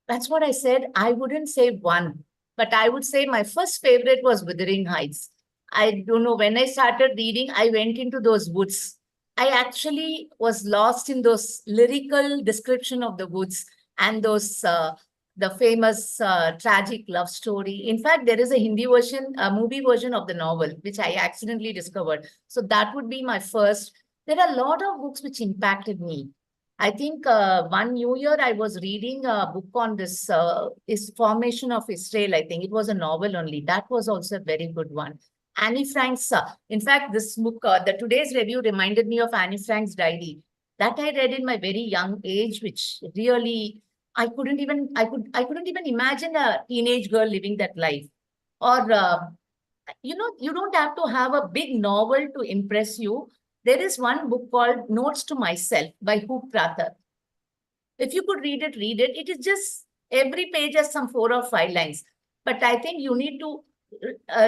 That's what I said. I wouldn't say one, but I would say my first favorite was Wuthering Heights. I don't know, when I started reading, I went into those woods. I actually was lost in those lyrical description of the woods and those the famous tragic love story. In fact, there is a Hindi version, a movie version of the novel, which I accidentally discovered. So that would be my first. There are a lot of books which impacted me. I think one New Year I was reading a book on this is formation of Israel. I think it was a novel only. That was also a very good one. Annie Frank's. In fact, this book, the today's review reminded me of Annie Frank's diary that I read in my very young age, which really I couldn't even imagine a teenage girl living that life. Or you don't have to have a big novel to impress you. There is one book called Notes to Myself by Hoop Prather. If you could read it, read it. It is just every page has some 4 or 5 lines. But I think you need to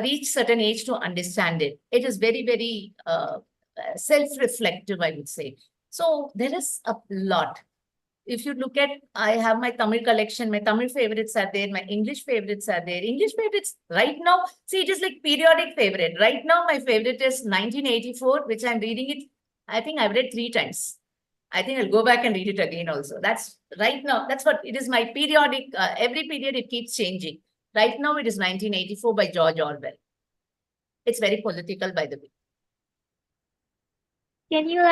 reach certain age to understand it. It is very, very self-reflective, I would say. So there is a lot. If you look at, I have my Tamil collection, my Tamil favorites are there, my English favorites are there. English favorites right now, see, it is like periodic favorite. Right now, my favorite is 1984, which I'm reading it. I think I've read 3 times. I think I'll go back and read it again also. That's right now. That's what it is. My periodic, every period it keeps changing. Right now, it is 1984 by George Orwell. It's very political, by the way. Can you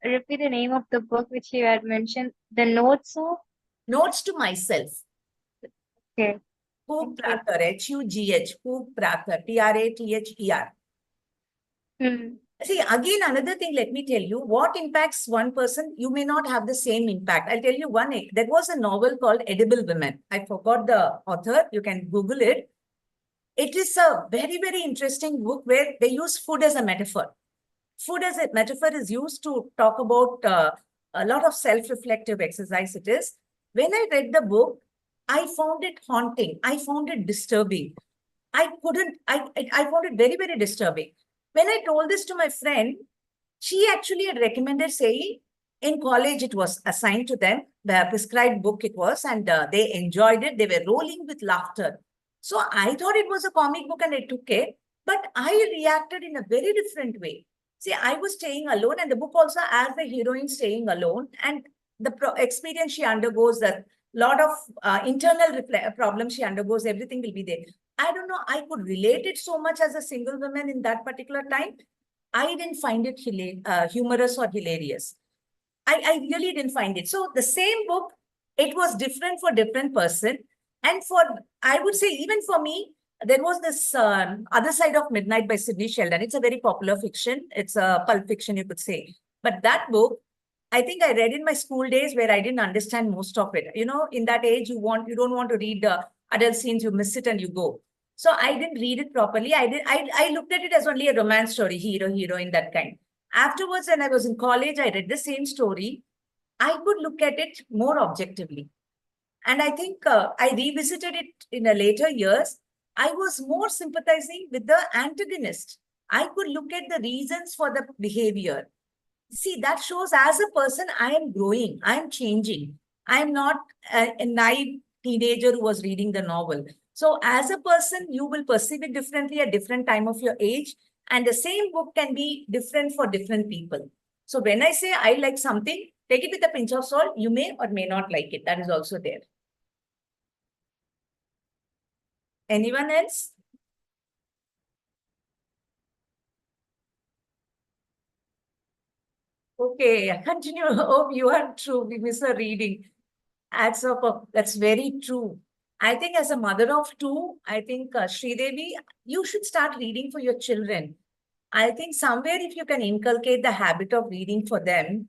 repeat the name of the book which you had mentioned? The notes of? Notes to Myself. Okay. Hugh Thank you. Prather, Hugh, Hugh Prather, Prather. Hmm. See, again, another thing, let me tell you, what impacts one person, you may not have the same impact. I'll tell you one, there was a novel called Edible Women. I forgot the author. You can Google it. It is a very, very interesting book where they use food as a metaphor. Food as a metaphor is used to talk about a lot of self-reflective exercise it is. When I read the book, I found it haunting. I found it disturbing. I found it very, very disturbing. When I told this to my friend, she actually had recommended saying in college it was assigned to them, the prescribed book it was, and they enjoyed it. They were rolling with laughter. So I thought it was a comic book and I took it, but I reacted in a very different way. See, I was staying alone, and the book also has the heroine staying alone, and the experience she undergoes, the lot of internal problems she undergoes, everything will be there. I don't know, I could relate it so much as a single woman in that particular time. I didn't find it humorous or hilarious. I really didn't find it. So the same book, it was different for different person. And for, I would say, even for me, there was this Other Side of Midnight by Sidney Sheldon. It's a very popular fiction. It's a pulp fiction, you could say. But that book, I think I read in my school days where I didn't understand most of it. You know, in that age, you don't want to read adult scenes, you miss it and you go. So I didn't read it properly. I looked at it as only a romance story, hero, heroine, that kind. Afterwards, when I was in college, I read the same story. I could look at it more objectively. And I think I revisited it in a later years. I was more sympathizing with the antagonist. I could look at the reasons for the behavior. See, that shows as a person, I am growing, I am changing. I am not a naive teenager who was reading the novel. So, as a person, you will perceive it differently at different time of your age, and the same book can be different for different people. So, when I say I like something, take it with a pinch of salt. You may or may not like it. That is also there. Anyone else? Okay, continue. Oh, you are true. We miss a reading. That's very true. I think as a mother of two, I think Sridevi, you should start reading for your children. I think somewhere if you can inculcate the habit of reading for them,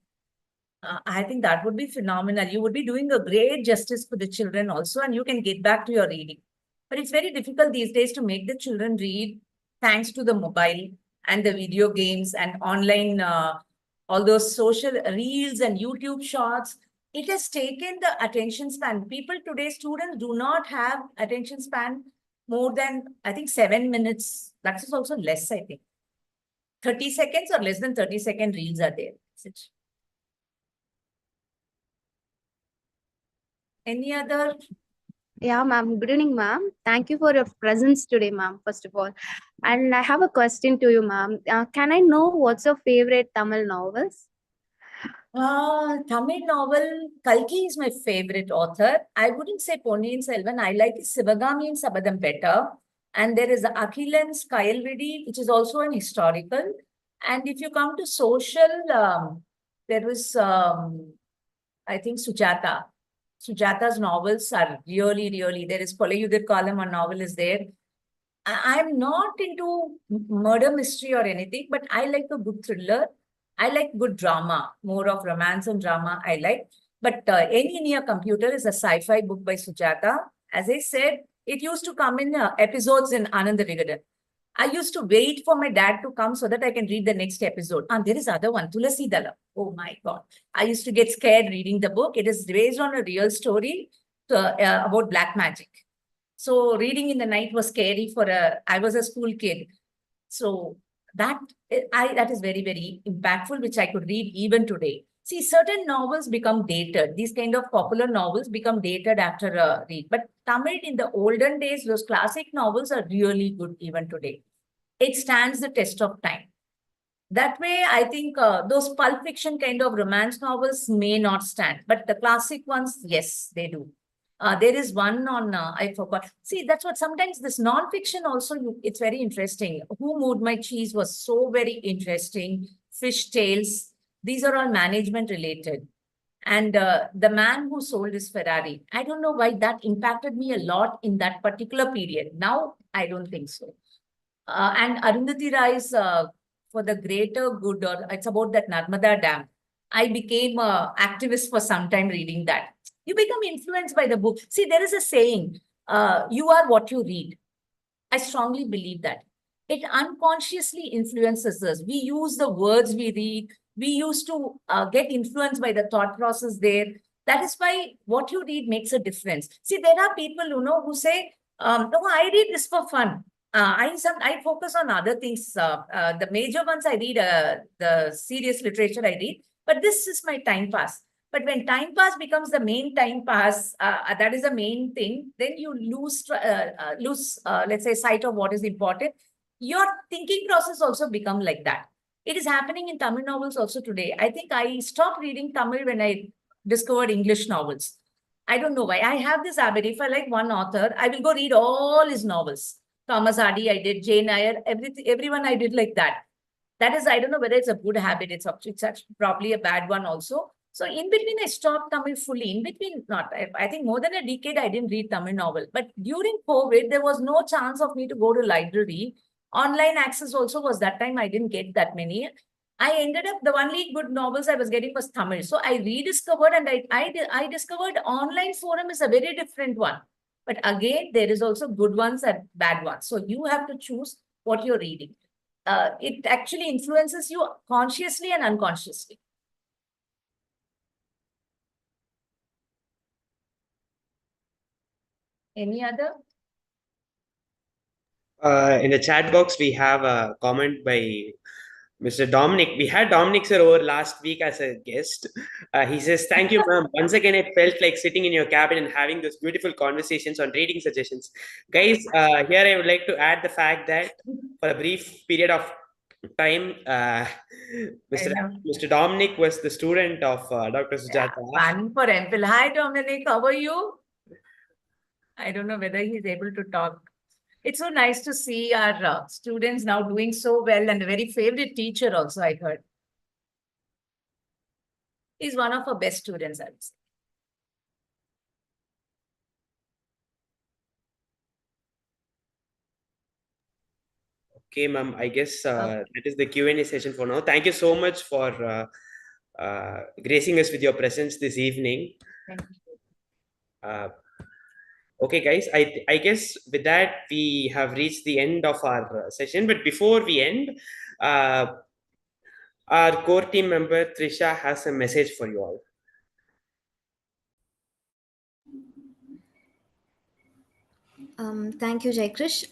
I think that would be phenomenal. You would be doing a great justice for the children also, and you can get back to your reading. But it's very difficult these days to make the children read thanks to the mobile and the video games and online, all those social reels and YouTube shorts. It has taken the attention span. People today, students do not have attention span more than, I think, 7 minutes. That is also less, I think. 30 seconds or less than 30-second reels are there. Any other? Yeah, ma'am. Good evening, ma'am. Thank you for your presence today, ma'am, first of all. And I have a question to you, ma'am. Can I know what's your favorite Tamil novels? Tamil novel, Kalki is my favorite author. I wouldn't say Ponniyin Selvan. I like Sivagami and Sabadam better. And there is Akhilan's Kayalvidi, which is also an historical. And if you come to social, there was, I think, Sujata. Sujata's novels are really, really, there is Kolayudir Kalam, a novel is there. I'm not into murder mystery or anything, but I like a good thriller. I like good drama, more of romance and drama I like. But Any in Your Computer is a sci-fi book by Sujata. As I said, it used to come in episodes in Anand Vigadan. I used to wait for my dad to come so that I can read the next episode. And there is other one, Tulasi Dala. Oh my God. I used to get scared reading the book. It is based on a real story about black magic. So reading in the night was scary I was a school kid. So that is very, very impactful, which I could read even today. See, certain novels become dated. These kind of popular novels become dated after a read. But Tamil in the olden days, those classic novels are really good even today. It stands the test of time. That way, I think those pulp fiction kind of romance novels may not stand. But the classic ones, yes, they do. There is one on, I forgot. See, that's what sometimes this non-fiction also, it's very interesting. Who Moved My Cheese was so very interesting. Fish Tales, these are all management related. And The Man Who Sold His Ferrari. I don't know why that impacted me a lot in that particular period. Now, I don't think so. And Arundhati Rai's For the Greater Good, or it's about that Narmada Dam. I became a activist for some time reading that. You become influenced by the book. See, there is a saying, you are what you read. I strongly believe that. It unconsciously influences us. We use the words we read. We used to get influenced by the thought process there. That is why what you read makes a difference. See, there are people, who say, "No, I read this for fun. I focus on other things. The major ones I read, the serious literature I read, but this is my time pass." But when time pass becomes the main time pass, that is the main thing, then you lose, let's say, sight of what is important. Your thinking process also become like that. It is happening in Tamil novels also today. I think I stopped reading Tamil when I discovered English novels. I don't know why. I have this habit. If I like one author, I will go read all his novels. Thomas Hardy, I did. Jane Eyre, everyone I did like that. That is, I don't know whether it's a good habit. It's actually probably a bad one also. So in between, I stopped Tamil fully. In between, not. I think more than a decade, I didn't read Tamil novel. But during COVID, there was no chance of me to go to library. Online access also was that time. I didn't get that many. I ended up, the only good novels I was getting was Tamil. So I rediscovered, and I discovered online forum is a very different one. But again, there is also good ones and bad ones. So you have to choose what you're reading. It actually influences you consciously and unconsciously. Any other? In the chat box, we have a comment by Mr. Dominic. We had Dominic sir over last week as a guest. He says, "Thank you, ma'am. Once again, it felt like sitting in your cabin and having those beautiful conversations on reading suggestions." Guys, here I would like to add the fact that for a brief period of time, Mr. Dominic was the student of Dr. Yeah, Sujata. fun for Empil. Hi, Dominic. How are you? I don't know whether he's able to talk. It's so nice to see our students now doing so well, and a very favorite teacher also, I heard. He's one of our best students, I would say. Okay, ma'am. I guess that is the Q&A session for now. Thank you so much for gracing us with your presence this evening. Thank you. Okay, guys. I guess with that we have reached the end of our session. But before we end, our core team member Trisha has a message for you all. Thank you, Jai Krish.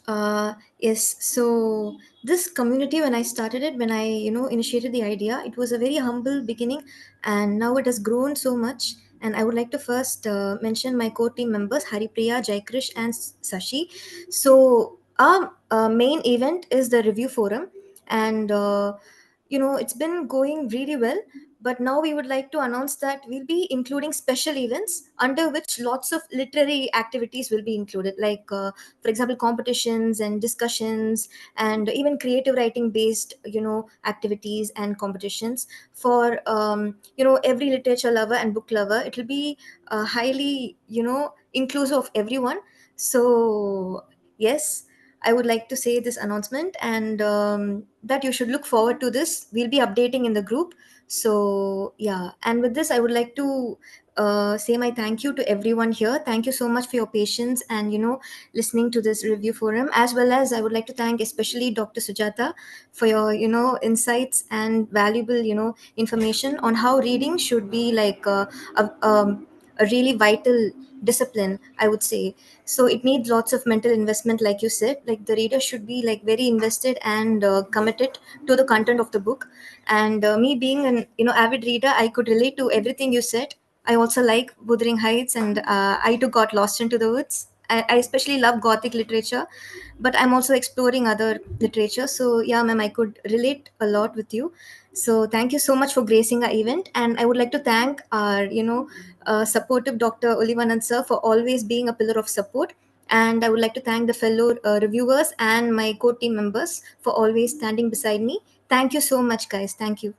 Yes, so this community, when I started it, when I initiated the idea, it was a very humble beginning, and now it has grown so much. And I would like to first mention my core team members, Haripriya, Jai Krish, and Sashi. So our main event is the review forum, and it's been going really well. But now we would like to announce that we'll be including special events under which lots of literary activities will be included, like, for example, competitions and discussions, and even creative writing based, activities and competitions for, every literature lover and book lover. It will be highly, inclusive of everyone. So, yes, I would like to say this announcement, and that you should look forward to this. We'll be updating in the group. So, yeah. And with this, I would like to say my thank you to everyone here. Thank you so much for your patience and, listening to this review forum. As well as I would like to thank especially Dr. Sujata for your, insights and valuable, information on how reading should be like a really vital discipline, I would say. So it needs lots of mental investment, like you said. Like, the reader should be like very invested and committed to the content of the book. And me being an avid reader, I could relate to everything you said. I also like Wuthering Heights, and I too got lost into the woods. I especially love Gothic literature, but I'm also exploring other literature. So yeah, ma'am, I could relate a lot with you. So thank you so much for gracing our event, and I would like to thank our supportive Dr. Olivanand sir for always being a pillar of support. And I would like to thank the fellow reviewers and my co team members for always standing beside me. Thank you so much, guys. Thank you.